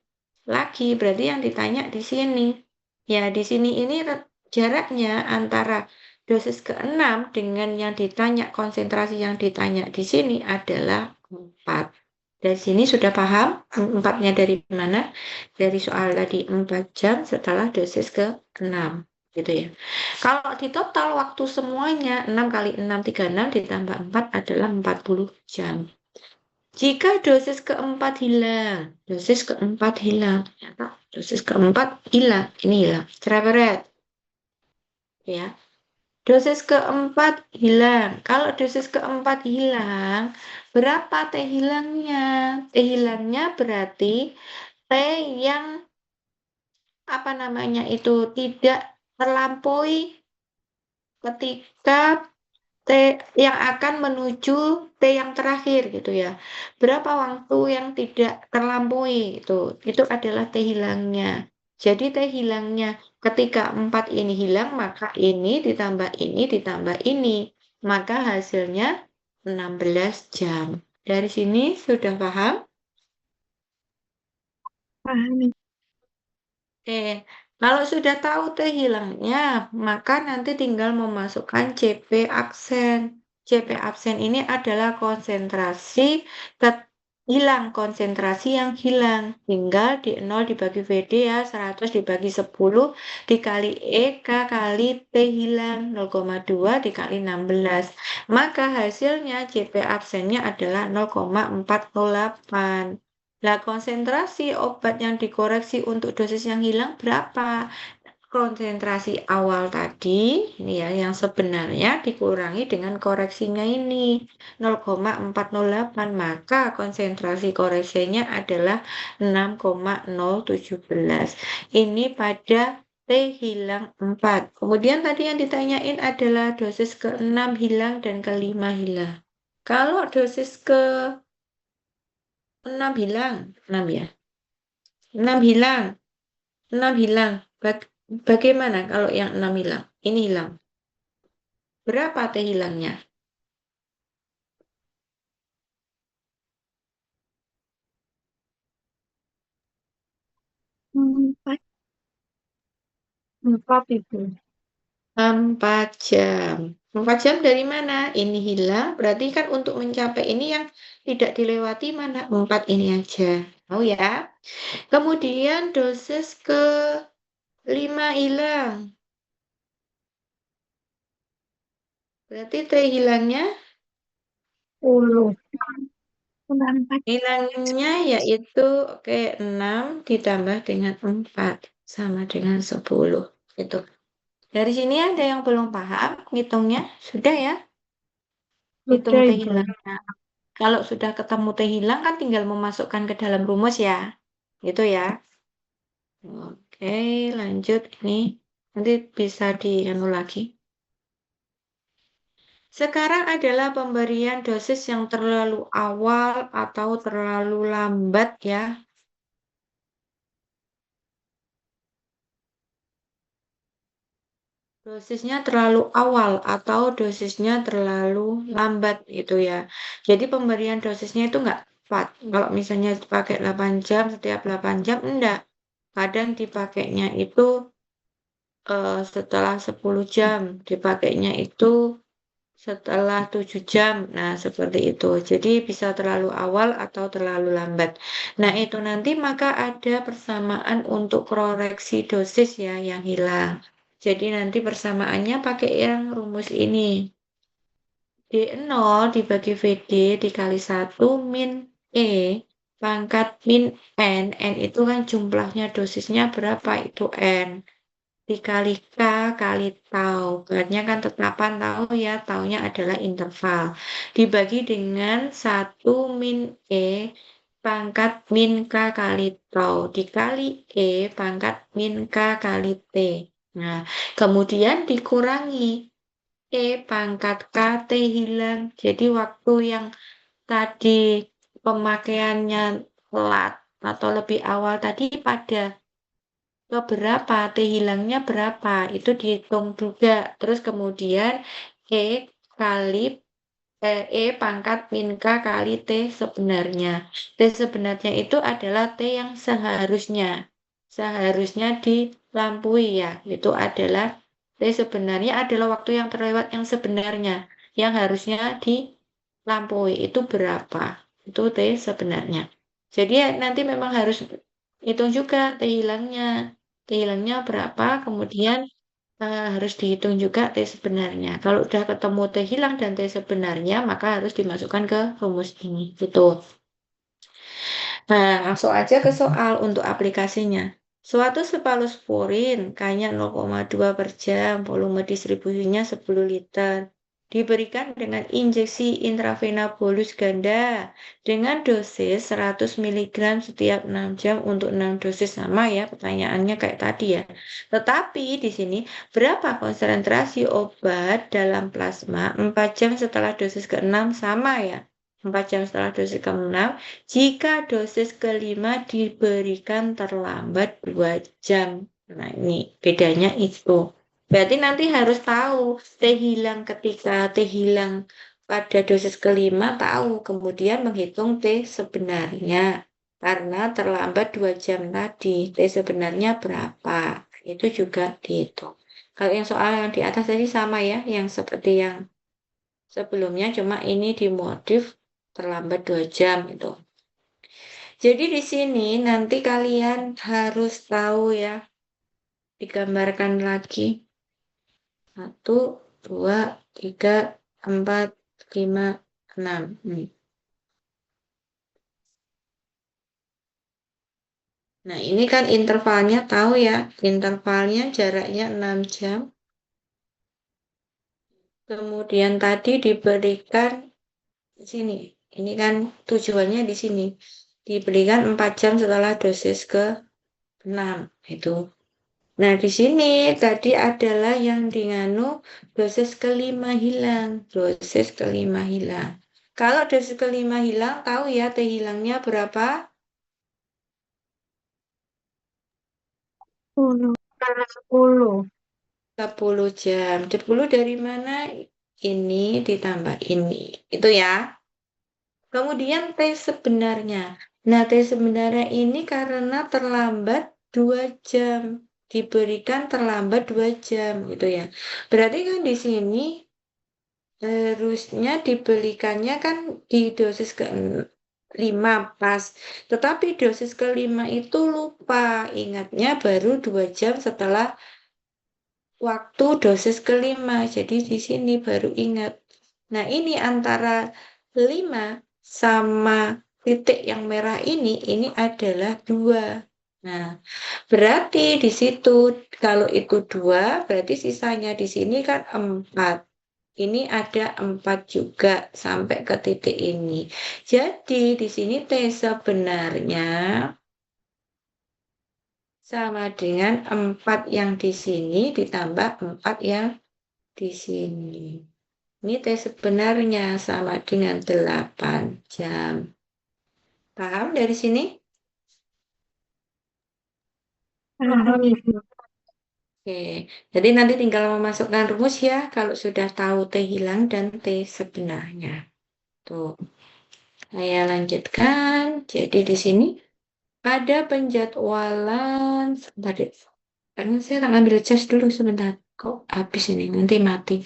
lagi, berarti yang ditanya di sini. Ya, di sini ini jaraknya antara dosis ke-6 dengan yang ditanya, konsentrasi yang ditanya di sini adalah 4. Dari sini sudah paham 4-nya dari mana? Dari soal tadi 4 jam setelah dosis ke-6. Gitu ya. Kalau di total waktu semuanya 6 kali 6, 36 ditambah 4 adalah 40 jam. Jika dosis keempat hilang, ternyata dosis keempat hilang, ini hilang, cerewet, ya. Dosis keempat hilang. Kalau dosis keempat hilang, berapa T hilangnya? T hilangnya berarti T yang apa namanya itu tidak terlampaui ketika T yang akan menuju T yang terakhir gitu ya. Berapa waktu yang tidak terlampaui itu adalah T hilangnya. Jadi T hilangnya ketika 4 ini hilang, maka ini ditambah ini ditambah ini. Maka hasilnya 16 jam. Dari sini sudah paham? Paham. Oke, kalau sudah tahu T hilangnya, maka nanti tinggal memasukkan CP absen. CP absen ini adalah hilang, konsentrasi yang hilang. Tinggal di 0 dibagi VD ya, 100 dibagi 10 dikali EK kali T hilang, 0,2 dikali 16. Maka hasilnya CP absennya adalah 0,408. Nah, konsentrasi obat yang dikoreksi untuk dosis yang hilang berapa? Konsentrasi awal tadi, ini ya, yang sebenarnya dikurangi dengan koreksinya ini, 0,408. Maka konsentrasi koreksinya adalah 6,017. Ini pada T hilang 4. Kemudian tadi yang ditanyain adalah dosis ke-6 hilang dan ke-5 hilang. Kalau dosis ke-6 hilang, 6 ya. 6 hilang. 6 hilang. Bagaimana kalau yang 6 hilang? Ini hilang. Berapa T hilangnya? 4. 4 itu. 4 jam. 4 jam dari mana? Ini hilang. Berarti kan untuk mencapai ini yang tidak dilewati mana? 4 ini aja. Tahu ya? Kemudian dosis ke-5 hilang. Berarti T hilangnya 10. 4. hilangnya yaitu 6 ditambah dengan 4 sama dengan 10. Itu. Dari sini ada yang belum paham ngitungnya? Sudah ya? Hitung Sudah, T Ibu. hilangnya. Kalau sudah ketemu T hilang kan tinggal memasukkan ke dalam rumus ya. Gitu ya. Oke, lanjut ini. Nanti bisa dianu lagi. Sekarang adalah pemberian dosis yang terlalu awal atau terlalu lambat ya. Dosisnya terlalu awal atau dosisnya terlalu lambat gitu ya. Jadi pemberian dosisnya itu enggak tepat. Kalau misalnya dipakai 8 jam, setiap 8 jam, enggak. Kadang dipakainya itu setelah 10 jam, dipakainya itu setelah 7 jam. Nah, seperti itu. Jadi bisa terlalu awal atau terlalu lambat. Nah, itu nanti maka ada persamaan untuk koreksi dosis ya yang hilang. Jadi nanti persamaannya pakai yang rumus ini. D0 dibagi VD dikali 1 min E pangkat min N. N itu kan jumlahnya dosisnya berapa? Itu N. Dikali K kali tau. Karena kan tetapan tahu ya, taunya adalah interval. Dibagi dengan 1 min E pangkat min K kali tau. Dikali E pangkat min K kali T. Nah, kemudian dikurangi E pangkat K T hilang. Jadi waktu yang tadi pemakaiannya telat atau lebih awal tadi pada ke berapa, T hilangnya berapa, itu dihitung juga. Terus kemudian E kali E pangkat min K kali T sebenarnya. T sebenarnya itu adalah T yang seharusnya. Seharusnya dilampaui ya. Itu adalah T sebenarnya adalah waktu yang terlewat yang sebenarnya. Yang harusnya dilampaui. Itu berapa? Itu T sebenarnya. Jadi ya, nanti memang harus hitung juga T hilangnya. T hilangnya berapa, kemudian harus dihitung juga T sebenarnya. Kalau udah ketemu T hilang dan T sebenarnya, maka harus dimasukkan ke rumus ini. Gitu. Nah, langsung aja ke soal untuk aplikasinya. Suatu cephalosporin, K-nya 0,2 per jam, volume distribusinya 10 liter. Diberikan dengan injeksi intravena bolus ganda dengan dosis 100 mg setiap 6 jam untuk 6 dosis sama ya, pertanyaannya kayak tadi ya. Tetapi di sini berapa konsentrasi obat dalam plasma 4 jam setelah dosis ke-6 sama ya. 4 jam setelah dosis ke-6 jika dosis kelima diberikan terlambat 2 jam. Nah, ini bedanya itu. Berarti nanti harus tahu T hilang ketika T hilang pada dosis kelima tahu. Kemudian menghitung T sebenarnya. Karena terlambat 2 jam tadi. T sebenarnya berapa? Itu juga dihitung. Kalau yang soal yang di atas tadi sama ya. Yang seperti yang sebelumnya. Cuma ini dimodif terlambat 2 jam itu. Jadi di sini nanti kalian harus tahu ya, digambarkan lagi. 1, 2, 3, 4, 5, 6. Nah, ini kan intervalnya tahu ya, intervalnya jaraknya 6 jam. Kemudian tadi diberikan di sini. Ini kan tujuannya di sini. Diberikan 4 jam setelah dosis ke-6 itu. Nah, di sini tadi adalah yang dinganu dosis kelima hilang. Dosis kelima hilang. Kalau dosis kelima hilang, tahu ya T hilangnya berapa? 10. 10. 10 jam. 10 dari mana? Ini ditambah ini. Itu ya. Kemudian T sebenarnya. Nah, T sebenarnya ini karena terlambat 2 jam. Diberikan terlambat 2 jam gitu ya. Berarti kan di sini harusnya dibelikannya kan di dosis ke-5 pas. Tetapi dosis ke-5 itu lupa. Ingatnya baru 2 jam setelah waktu dosis ke-5. Jadi di sini baru ingat. Nah, ini antara 5 sama titik yang merah ini adalah 2. Nah, berarti di situ kalau itu 2, berarti sisanya di sini kan 4. Ini ada 4 juga sampai ke titik ini. Jadi di sini T sebenarnya sama dengan 4 yang di sini ditambah 4 yang di sini. Ini T sebenarnya sama dengan 8 jam. Paham dari sini? Paham, Ibu. Oke, jadi nanti tinggal memasukkan rumus ya kalau sudah tahu T hilang dan T sebenarnya. Tuh, saya lanjutkan. Jadi di sini pada penjadwalan, sebentar deh. Karena saya tak ambil cas dulu sebentar. Kok habis ini, nanti mati.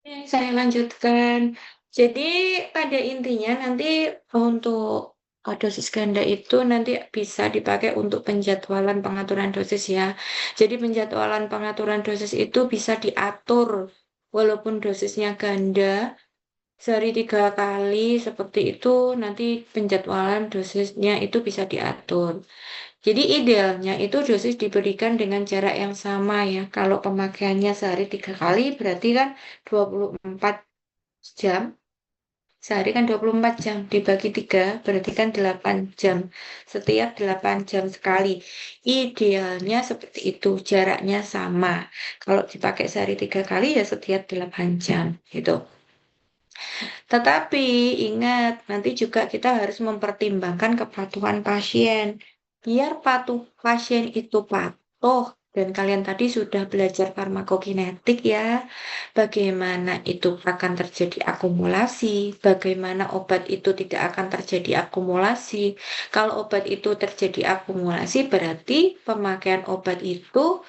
Saya lanjutkan. Jadi pada intinya nanti untuk dosis ganda itu nanti bisa dipakai untuk penjadwalan pengaturan dosis ya. Jadi penjadwalan pengaturan dosis itu bisa diatur walaupun dosisnya ganda sehari 3 kali seperti itu nanti penjadwalan dosisnya itu bisa diatur. Jadi idealnya itu dosis diberikan dengan jarak yang sama ya. Kalau pemakaiannya sehari 3 kali berarti kan 24 jam. Sehari kan 24 jam dibagi 3 berarti kan 8 jam. Setiap 8 jam sekali. Idealnya seperti itu, jaraknya sama. Kalau dipakai sehari 3 kali ya setiap 8 jam gitu. Tetapi ingat, nanti juga kita harus mempertimbangkan kepatuhan pasien. Biar pasien itu patuh, dan kalian tadi sudah belajar farmakokinetik ya, bagaimana itu akan terjadi akumulasi, bagaimana obat itu tidak akan terjadi akumulasi. Kalau obat itu terjadi akumulasi, berarti pemakaian obat itu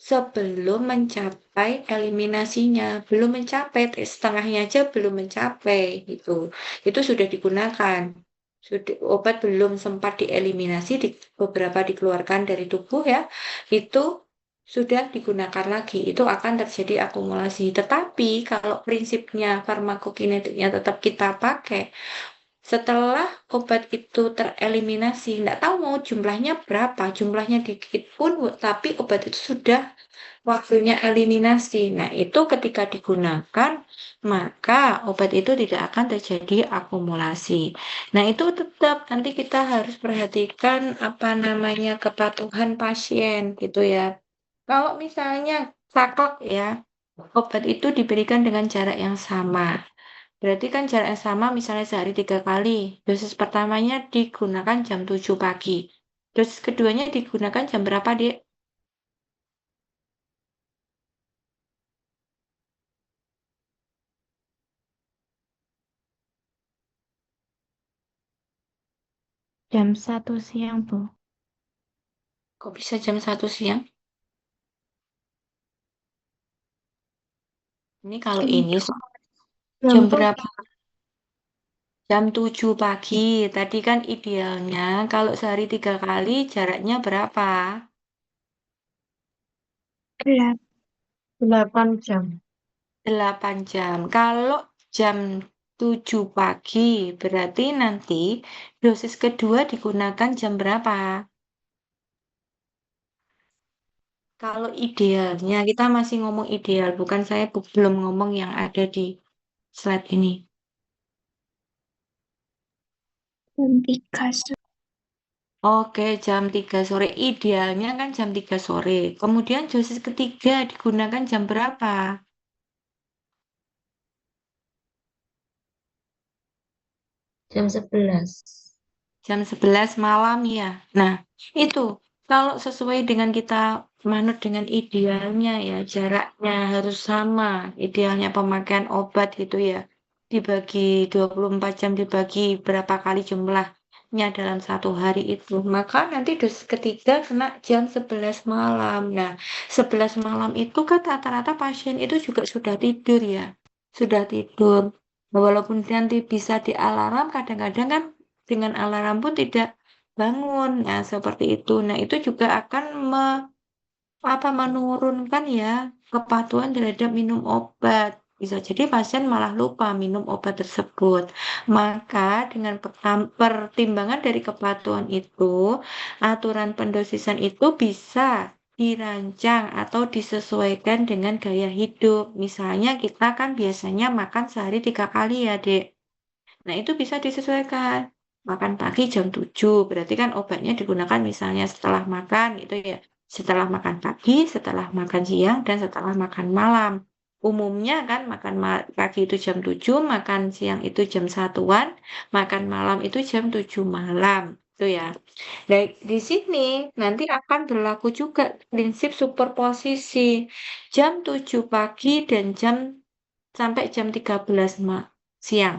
sebelum mencapai eliminasinya, belum mencapai, setengahnya aja belum mencapai gitu. Itu sudah digunakan. Sudah, obat belum sempat dieliminasi, beberapa dikeluarkan dari tubuh ya, itu sudah digunakan lagi. Itu akan terjadi akumulasi. Tetapi kalau prinsipnya farmakokinetiknya tetap kita pakai, setelah obat itu tereliminasi, nggak tahu mau jumlahnya berapa, jumlahnya dikit pun, tapi obat itu sudah waktunya eliminasi. Nah, itu ketika digunakan, maka obat itu tidak akan terjadi akumulasi. Nah, itu tetap nanti kita harus perhatikan apa namanya kepatuhan pasien gitu ya. Kalau misalnya saklek ya, obat itu diberikan dengan jarak yang sama. Berarti kan jarak yang sama misalnya sehari 3 kali. Dosis pertamanya digunakan jam 7 pagi. Dosis keduanya digunakan jam berapa, Dek? Jam 1 siang, Bu. Kok bisa jam 1 siang? Ini kalau Jam ini jam jam tujuh. berapa? Jam 7 pagi. Tadi kan idealnya kalau sehari 3 kali jaraknya berapa? 8 jam. 8 jam. Kalau jam 7 pagi, berarti nanti dosis kedua digunakan jam berapa? Kalau idealnya, kita masih ngomong ideal, bukan saya belum ngomong yang ada di slide ini. Jam 3 sore. Oke, jam 3 sore. Idealnya kan jam 3 sore. Kemudian dosis ketiga digunakan jam berapa? Jam 11. Jam 11 malam ya. Nah, itu kalau sesuai dengan kita manut dengan idealnya ya, jaraknya harus sama. Idealnya pemakaian obat gitu ya. Dibagi 24 jam dibagi berapa kali jumlahnya dalam satu hari itu. Maka nanti dosis ketiga kena jam 11 malam. Nah, 11 malam itu kan rata-rata pasien itu juga sudah tidur ya. Sudah tidur. Walaupun nanti bisa dialarm, kadang-kadang kan dengan alarm pun tidak bangun. Nah, seperti itu. Nah, itu juga akan menurunkan ya kepatuhan terhadap minum obat. Bisa jadi pasien malah lupa minum obat tersebut. Maka dengan pertimbangan dari kepatuhan itu, aturan pendosisan itu bisa dirancang atau disesuaikan dengan gaya hidup. Misalnya kita kan biasanya makan sehari 3 kali ya, Dek. Nah, itu bisa disesuaikan. Makan pagi jam 7, berarti kan obatnya digunakan misalnya setelah makan, itu ya. Setelah makan pagi, setelah makan siang, dan setelah makan malam. Umumnya kan makan pagi itu jam 7, makan siang itu jam 1-an, makan malam itu jam 7 malam. Itu ya. Nah, di sini nanti akan berlaku juga prinsip superposisi. Jam 7 pagi dan sampai jam 13 siang.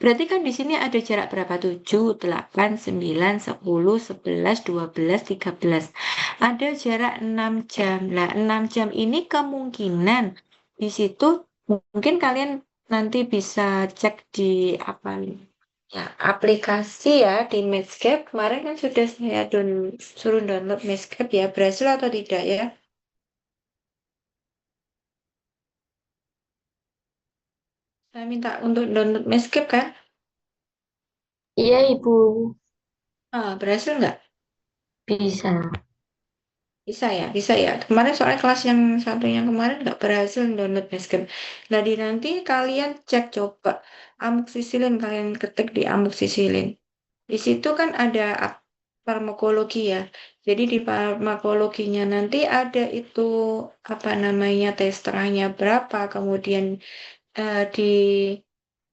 Berarti kan di sini ada jarak berapa? 7, 8, 9, 10, 11, 12, 13. Ada jarak 6 jam. Nah, 6 jam ini kemungkinan di situ mungkin kalian nanti bisa cek di apa nih? Ya, aplikasi ya di Medscape. Kemarin kan sudah saya suruh download Medscape ya, berhasil atau tidak ya? Saya minta untuk download Medscape kan? Iya, Ibu. Berhasil nggak? Bisa. Bisa ya, bisa ya. Kemarin soalnya kelas yang satu yang kemarin nggak berhasil download Basecamp. Jadi nanti kalian cek coba amoxicillin, kalian ketik di amoxicillin. Di situ kan ada farmakologi ya. Jadi di farmakologinya nanti ada itu apa namanya tes setengahnya berapa, kemudian di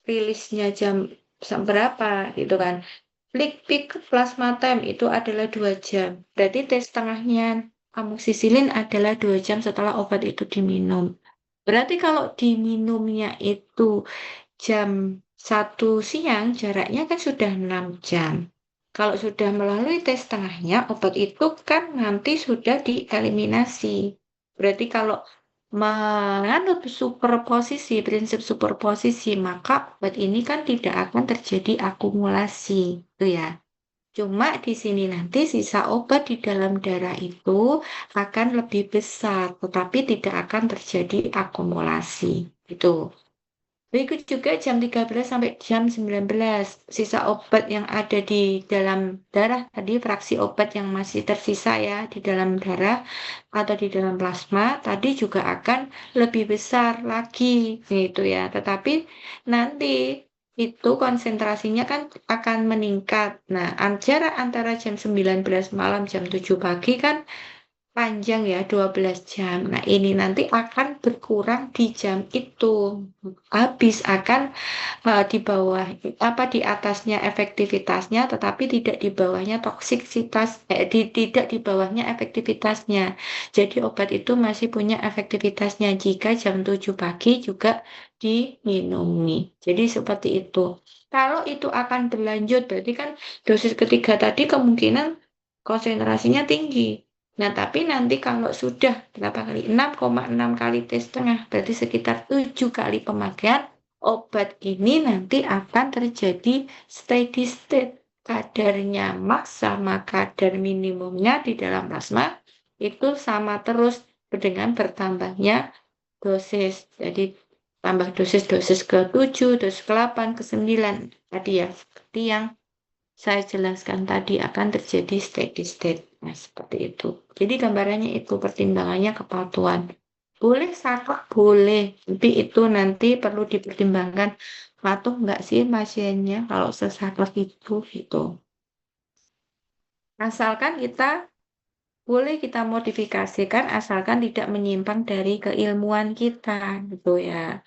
rilisnya jam berapa gitu kan. Peak peak plasma time itu adalah 2 jam. Berarti tes setengahnya amoxicillin adalah 2 jam setelah obat itu diminum. Berarti kalau diminumnya itu jam 1 siang, jaraknya kan sudah 6 jam. Kalau sudah melalui tes setengahnya, obat itu kan nanti sudah dieliminasi. Berarti kalau menganut superposisi, prinsip superposisi, maka obat ini kan tidak akan terjadi akumulasi, itu ya. Cuma di sini nanti sisa obat di dalam darah itu akan lebih besar, tetapi tidak akan terjadi akumulasi. Itu. Berikut juga jam 13 sampai jam 19, sisa obat yang ada di dalam darah tadi, fraksi obat yang masih tersisa ya di dalam darah atau di dalam plasma tadi juga akan lebih besar lagi gitu ya. Tetapi nanti itu konsentrasinya kan akan meningkat. Nah, jarak antara jam 19 malam jam 7 pagi kan panjang ya 12 jam. Nah, ini nanti akan berkurang di jam itu. Habis akan di bawah apa di atasnya efektivitasnya tetapi tidak di bawahnya toksiksitas tidak di bawahnya efektivitasnya. Jadi obat itu masih punya efektivitasnya jika jam 7 pagi juga diminumi. Jadi seperti itu. Kalau itu akan berlanjut berarti kan dosis ketiga tadi kemungkinan konsentrasinya tinggi. Nah, tapi nanti kalau sudah berapa kali? 6,6 kali tes setengah, berarti sekitar 7 kali pemakaian, obat ini nanti akan terjadi steady state. Kadarnya max sama kadar minimumnya di dalam plasma itu sama terus dengan bertambahnya dosis. Jadi tambah dosis ke-7, dosis ke-8, ke-9. Tadi ya, seperti yang saya jelaskan tadi akan terjadi steady state. Nah, seperti itu. Jadi gambarannya itu pertimbangannya kepatuhan. Boleh saklek, boleh. Tapi itu nanti perlu dipertimbangkan patuh nggak sih pasiennya kalau sesaklek itu gitu. Asalkan kita boleh kita modifikasikan asalkan tidak menyimpang dari keilmuan kita gitu ya.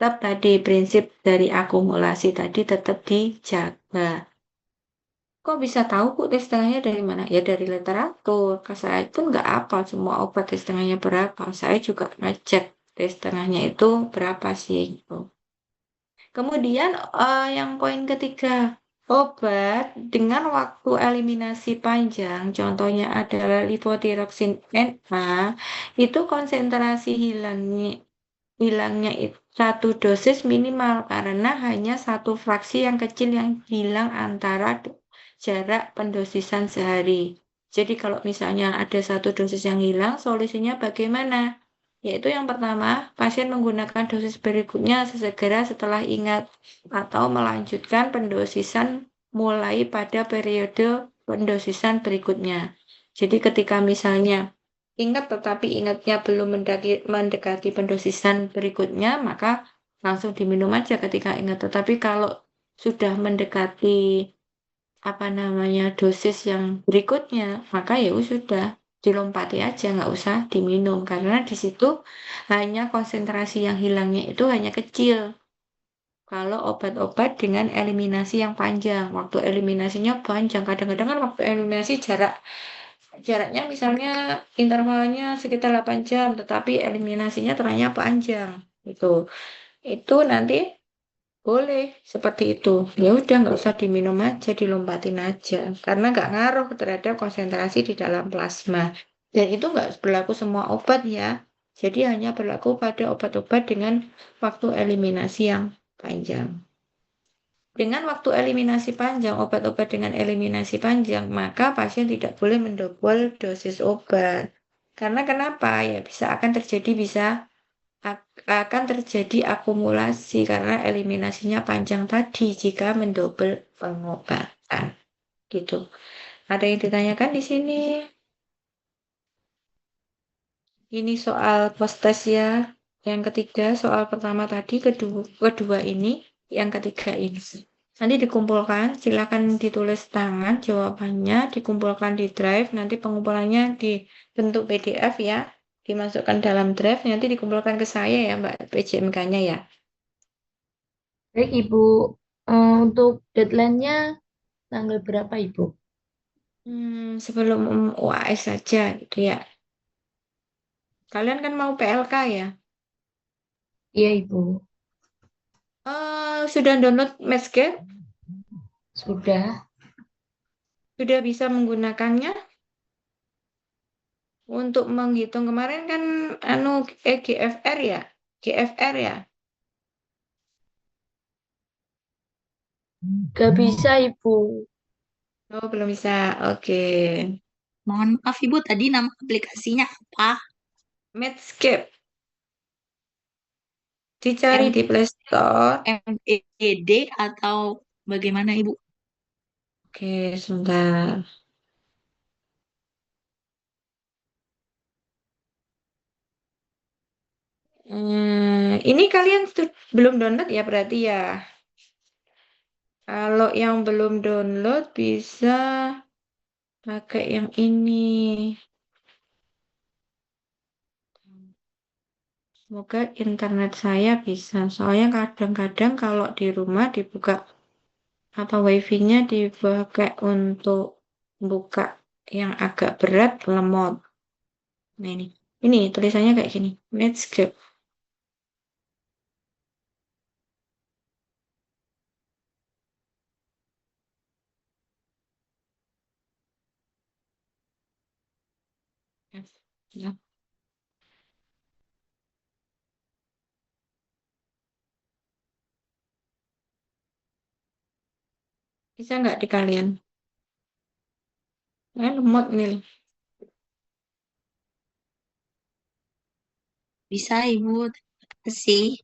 Tetap tadi prinsip dari akumulasi tadi tetap dijaga. Kok bisa tahu Bu tes setengahnya dari mana? Ya dari literatur. Saya pun nggak hafal semua obat tes setengahnya berapa. Saya juga ngecek tes setengahnya itu berapa sih gitu. Kemudian yang poin ketiga, obat dengan waktu eliminasi panjang, contohnya adalah levotiroxin NA, itu konsentrasi hilangnya itu satu dosis minimal karena hanya satu fraksi yang kecil yang hilang antara jarak pendosisan sehari. Jadi kalau misalnya ada satu dosis yang hilang, solusinya bagaimana? Yaitu yang pertama, pasien menggunakan dosis berikutnya sesegera setelah ingat atau melanjutkan pendosisan mulai pada periode pendosisan berikutnya. Jadi ketika misalnya ingat tetapi ingatnya belum mendekati pendosisan berikutnya, maka langsung diminum aja ketika ingat. Tetapi kalau sudah mendekati apa namanya dosis yang berikutnya, maka ya sudah dilompati aja, nggak usah diminum karena di situ hanya konsentrasi yang hilangnya itu hanya kecil. Kalau obat-obat dengan eliminasi yang panjang, waktu eliminasinya panjang. Kadang-kadang kan waktu eliminasi jaraknya misalnya intervalnya sekitar 8 jam, tetapi eliminasinya ternyata panjang. Itu nanti boleh seperti itu. Ya udah nggak usah diminum aja, dilompatin aja. Karena nggak ngaruh terhadap konsentrasi di dalam plasma. Dan itu nggak berlaku semua obat ya. Jadi hanya berlaku pada obat-obat dengan waktu eliminasi yang panjang. Dengan waktu eliminasi panjang, obat-obat dengan eliminasi panjang, maka pasien tidak boleh mendobel dosis obat. Karena kenapa? Ya akan terjadi akumulasi karena eliminasinya panjang tadi jika mendobel pengobatan. Gitu. Ada yang ditanyakan di sini? Ini soal post-test ya. Yang ketiga, soal pertama tadi, kedua ini, yang ketiga ini. Nanti dikumpulkan, silakan ditulis tangan jawabannya, dikumpulkan di drive, nanti pengumpulannya di bentuk PDF ya, dimasukkan dalam drive, nanti dikumpulkan ke saya ya Mbak PJMK-nya ya. Baik, Ibu. Untuk deadline-nya tanggal berapa, Ibu? Sebelum UAS saja gitu ya. Kalian kan mau PLK ya? Iya, Ibu. Sudah download Medscape? Sudah. Sudah bisa menggunakannya? Untuk menghitung kemarin kan GFR ya? GFR ya? Gak bisa, Ibu. Oh, belum bisa. Oke. Mohon maaf Ibu, tadi nama aplikasinya apa? Medscape. Dicari M di Play Store. MED atau bagaimana Ibu? Oke, sebentar. Ini kalian belum download ya berarti ya? Kalau yang belum download bisa pakai yang ini. Semoga internet saya bisa. Soalnya kadang-kadang kalau di rumah dibuka apa wifi-nya dipakai untuk buka yang agak berat lemot. Nah ini tulisannya kayak gini. Netscape. Ya. Bisa nggak di kalian? Lemot nih. Bisa Ibu, terima kasih.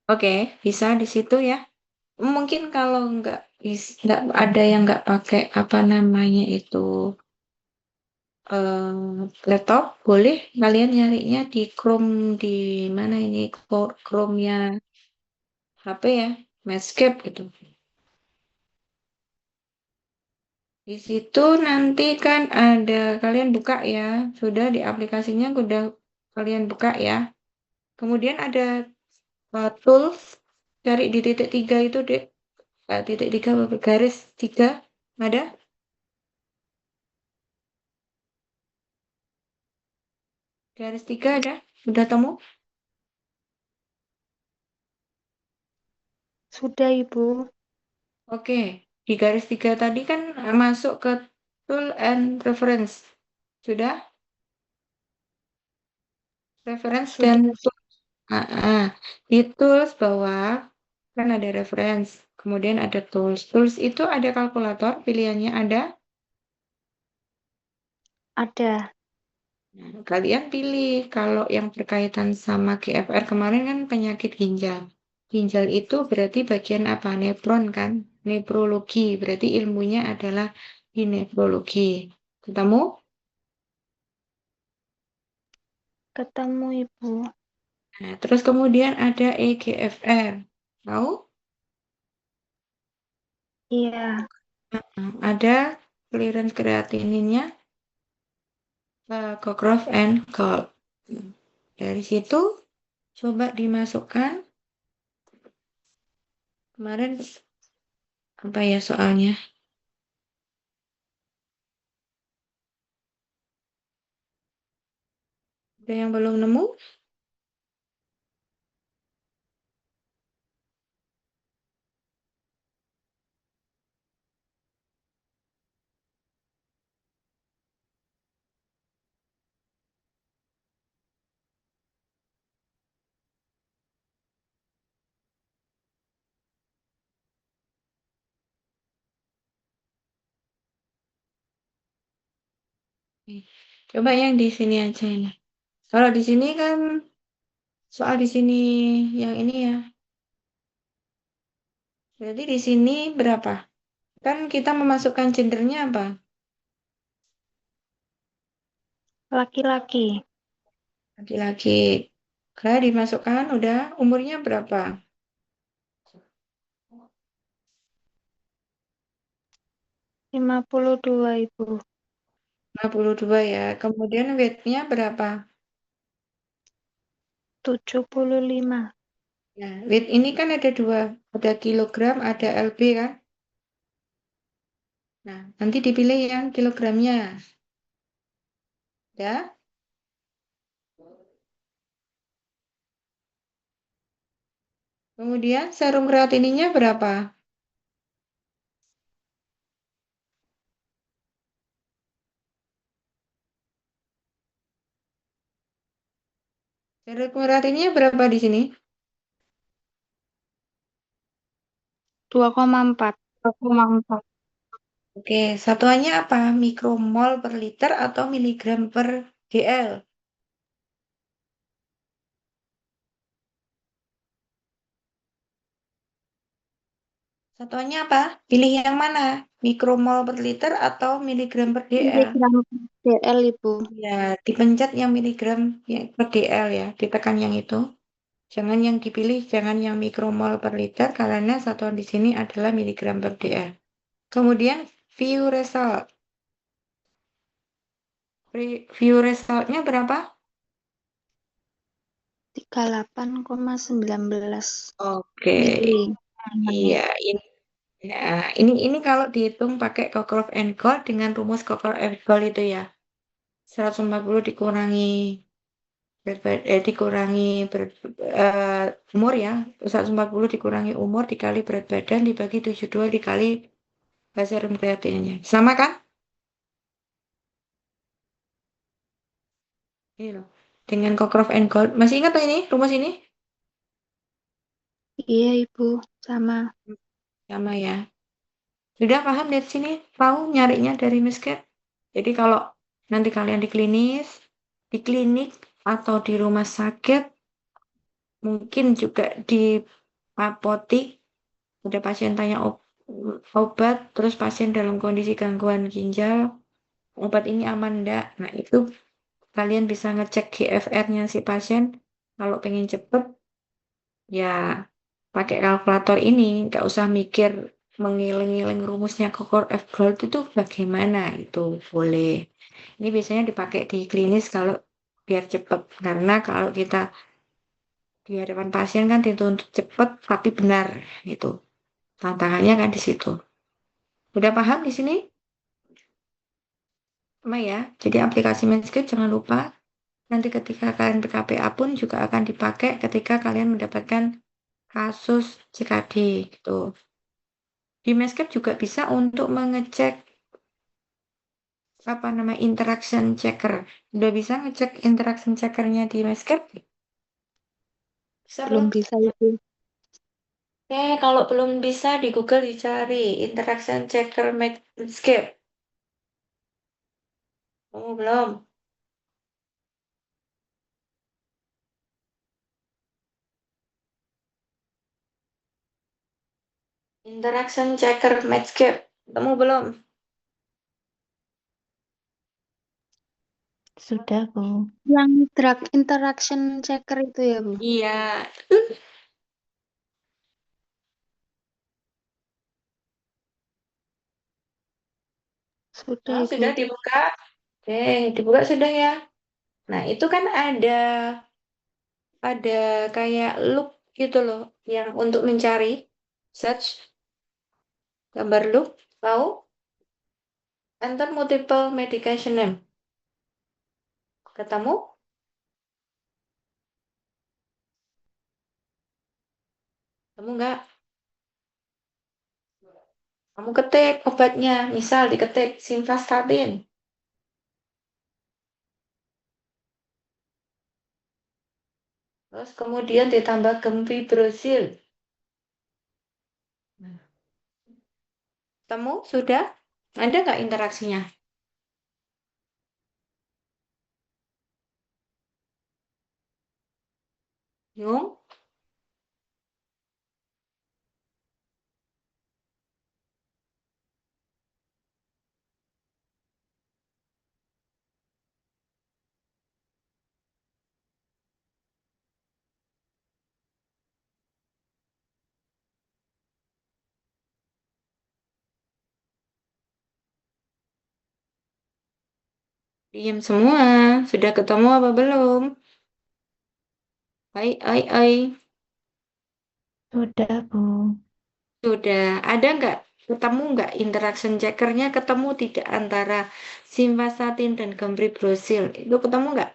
Oke, bisa di situ ya. Mungkin kalau nggak ada yang nggak pakai apa namanya itu laptop, boleh kalian nyarinya di Chrome di mana ini Chrome-nya HP ya, Medscape gitu. Di situ nanti kan ada kalian buka ya, sudah di aplikasinya udah kalian buka ya. Kemudian ada tools, cari di titik tiga itu deh, titik tiga garis tiga ada. Garis tiga ada? Sudah temu? Sudah Ibu. Oke, di garis tiga tadi kan masuk ke tool and reference. Sudah? Reference dan Sudah. tool. Ah, ah. Di tools bawah kan ada reference. Kemudian ada tools. Tools itu ada kalkulator, pilihannya ada. Ada. Nah, kalian pilih kalau yang berkaitan sama GFR kemarin kan penyakit ginjal. Ginjal itu berarti bagian apa? Nefron kan? Nefrologi. Berarti ilmunya adalah di nefrologi. Ketemu? Ketemu Ibu. Nah, terus kemudian ada EGFR. Tahu? Iya. Ada clearance kreatininnya, Cockcroft and Gold. Dari situ coba dimasukkan. Kemarin apa ya soalnya? Ada yang belum nemu? Coba yang di sini aja ini. Kalau di sini kan soal di sini yang ini ya. Berarti di sini berapa? Kan kita memasukkan gendernya apa? Laki-laki. Laki-laki. Oke, dimasukkan udah. Umurnya berapa? 52, Ibu. 52 ya. Kemudian weight-nya berapa? 75. Nah, weight ini kan ada dua. Ada kilogram, ada lb kan? Nah, nanti dipilih yang kilogramnya. Ya. Kemudian serum kreatininya berapa? Serum kreatininya berapa di sini? 2,4. 2,4. Oke, satuannya apa? Mikromol per liter atau miligram per gl? Satuannya apa? Pilih yang mana? Mikromol per liter atau miligram per dl? Miligram DL, Ibu. Ya, dipencet yang miligram yang per dl ya, ditekan yang itu. Jangan yang dipilih, jangan yang mikromol per liter karena satuan di sini adalah miligram per dl. Kemudian view result. View resultnya berapa? 38,19 Oke, mili. iya ini. Nah, ini kalau dihitung pakai Cockcroft and Gold dengan rumus Cockcroft and Gold itu ya. 140 dikurangi dikurangi umur ya. 140 dikurangi umur dikali berat badan dibagi 72 dikali serum kreatinnya. Sama kan? Ini loh. Dengan Cockcroft and Gold. Masih ingat tuh ini rumus ini? Iya, Ibu. Sama. Sama ya. Sudah paham dari sini? Tahu nyarinya dari misket? Jadi kalau nanti kalian di klinik atau di rumah sakit, mungkin juga di apotik, ada pasien tanya obat, terus pasien dalam kondisi gangguan ginjal, obat ini aman enggak? Nah, itu kalian bisa ngecek GFR-nya si pasien. Kalau pengen cepet, ya pakai kalkulator ini, nggak usah mikir mengiling-iling rumusnya Kokor F Gold itu bagaimana, itu boleh. Ini biasanya dipakai di klinis kalau biar cepet, karena kalau kita di hadapan pasien kan dituntut cepet tapi benar, itu tantangannya kan di situ. Udah paham di sini? Sama ya. Jadi aplikasi Medscape jangan lupa nanti ketika kalian PKPA pun juga akan dipakai ketika kalian mendapatkan kasus CKD gitu. Di Medscape juga bisa untuk mengecek apa nama interaction checker. Udah bisa ngecek interaction checkernya di Medscape? Bisa Belum belum? bisa, Ibu. Oke, kalau belum bisa di Google dicari interaction checker Medscape. Oh, belum. Interaction checker Medscape. Kamu belum? Sudah, Bu. Yang drug interaction checker itu ya, Bu? Iya. Sudah, Oh, Ibu. sudah dibuka? Oke, dibuka sudah ya. Nah, itu kan ada kayak loop gitu loh yang untuk mencari search gambar loop, tahu? Enter multiple medication name. Ketemu? Kamu nggak? Kamu ketik obatnya, misal diketik simvastatin. Terus kemudian ditambah gemfibrozil. Temu sudah? Ada nggak interaksinya? Bingung? Diam semua. Sudah ketemu apa belum? Hai. Sudah, Bu. Sudah. Ada nggak? Ketemu nggak interaction checkernya? Ketemu tidak antara simvastatin dan gamribrosil? Itu ketemu nggak?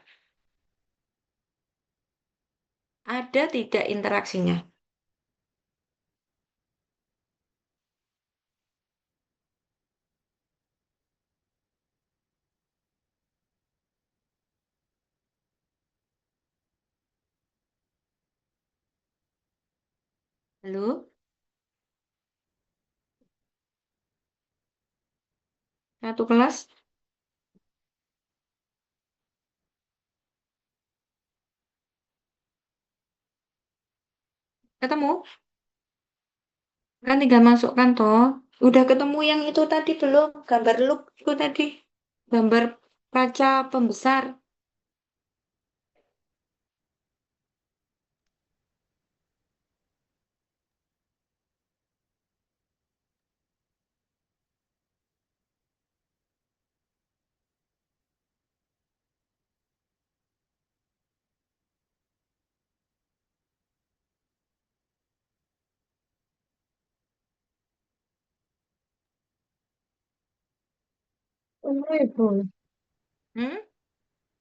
Ada tidak interaksinya? Halo? Satu kelas? Ketemu? Kan tinggal masukkan toh. Udah ketemu yang itu tadi belum? Gambar loop itu tadi. Gambar kaca pembesar. Ketemu, Ibu. Hmm?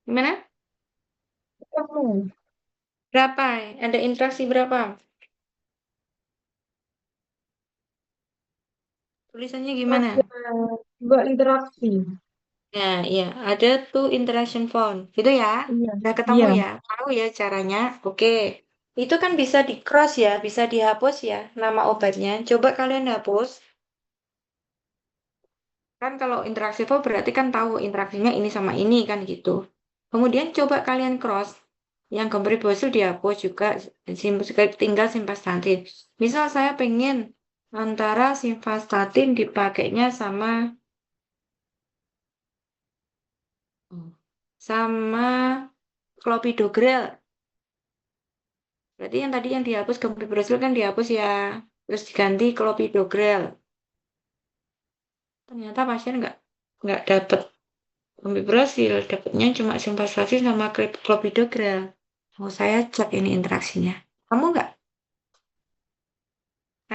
Gimana? Ketemu. Berapa? Ada interaksi berapa? Tulisannya gimana? Ada dua interaksi. Nah, iya, ada tuh interaction phone. Gitu ya. Iya. Udah ketemu Iya. ya. Tahu ya caranya. Oke. Itu kan bisa di cross ya, bisa dihapus ya nama obatnya. Coba kalian hapus. Kan kalau interaksi phone berarti kan tahu interaksinya ini sama ini kan gitu. Kemudian coba kalian cross. Yang gambar dihapus juga tinggal simvastatin. Misal saya pengen antara simvastatin dipakainya sama clopidogrel. Berarti yang tadi yang dihapus gambar kan dihapus ya. Terus diganti clopidogrel. Ternyata pasien nggak dapet gambar, dapetnya cuma simvastatin sama clopidogrel. Mau saya cek ini interaksinya. Kamu nggak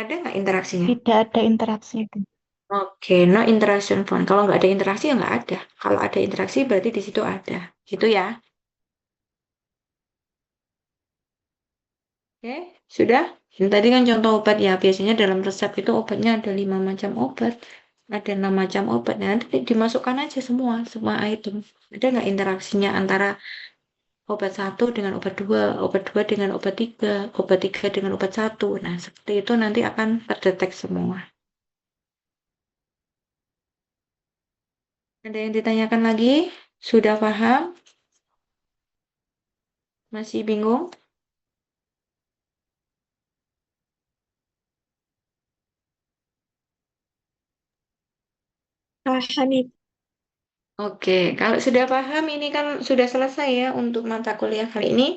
ada nggak interaksinya? Tidak ada interaksi, Bu. Oke, no interaction phone. Kalau nggak ada interaksi ya nggak ada. Kalau ada interaksi berarti di situ ada. Gitu ya. Oke, sudah. Yang tadi kan contoh obat ya. Biasanya dalam resep itu obatnya ada 5 macam obat. Ada 6 macam obat. Nah, nanti dimasukkan aja semua item. Ada nggak interaksinya antara obat satu dengan obat dua dengan obat tiga dengan obat satu. Nah, seperti itu nanti akan terdetek semua. Ada yang ditanyakan lagi? Sudah paham? Masih bingung? Paham, Ibu. Oke, kalau sudah paham ini kan sudah selesai ya untuk mata kuliah kali ini.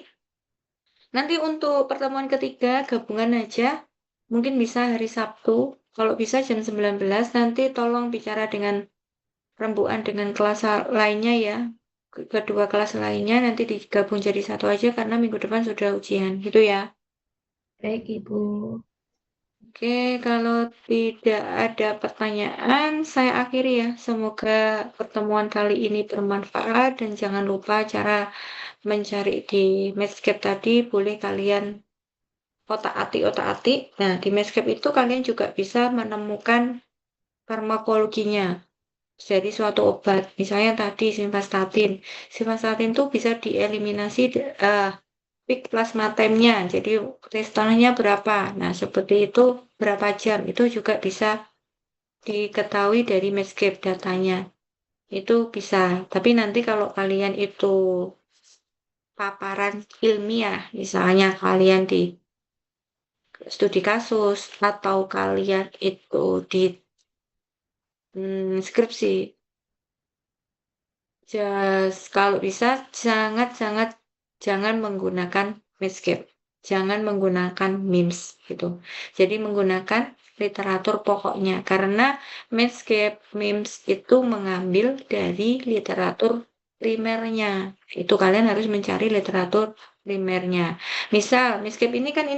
Nanti untuk pertemuan ketiga gabungan aja, mungkin bisa hari Sabtu. Kalau bisa jam 19, nanti tolong bicara dengan rembukan dengan kelas lainnya ya. Kedua kelas lainnya nanti digabung jadi satu aja karena minggu depan sudah ujian, gitu ya. Baik, Ibu. Oke, kalau tidak ada pertanyaan, saya akhiri ya. Semoga pertemuan kali ini bermanfaat dan jangan lupa cara mencari di Medscape tadi boleh kalian otak-atik. Nah, di Medscape itu kalian juga bisa menemukan farmakologinya dari suatu obat. Misalnya tadi simvastatin. Simvastatin itu bisa dieliminasi peak plasma time-nya. Jadi responnya berapa? Nah, seperti itu berapa jam? Itu juga bisa diketahui dari Medscape datanya. Itu bisa. Tapi nanti kalau kalian itu paparan ilmiah, misalnya kalian di studi kasus atau kalian itu di skripsi. Kalau bisa sangat-sangat jangan menggunakan Medscape, jangan menggunakan memes gitu. Jadi menggunakan literatur pokoknya karena Medscape, memes itu mengambil dari literatur primernya. Itu kalian harus mencari literatur primernya. Misal Medscape ini kan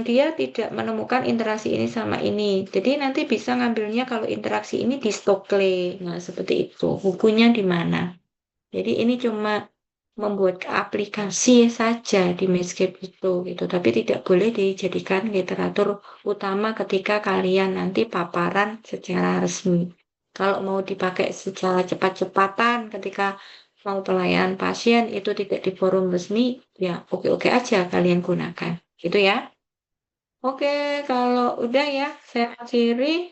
dia tidak menemukan interaksi ini sama ini. Jadi nanti bisa ngambilnya kalau interaksi ini di Stokely. Nah, seperti itu. Bukunya di mana? Jadi ini cuma membuat aplikasi saja di Medscape itu gitu. Tapi tidak boleh dijadikan literatur utama ketika kalian nanti paparan secara resmi. Kalau mau dipakai secara cepat-cepatan ketika mau pelayanan pasien itu tidak di forum resmi, ya oke-oke aja kalian gunakan. Gitu ya. Oke, kalau udah ya, saya akhiri.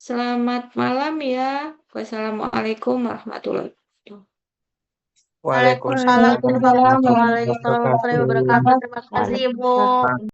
Selamat malam ya. Wassalamualaikum warahmatullahi wabarakatuh. Waalaikumsalam Waalaikumsalam warahmatullahi warahmatullahi wabarakatuh. wabarakatuh. Terima kasih, Ibu. Waalaikumsalam.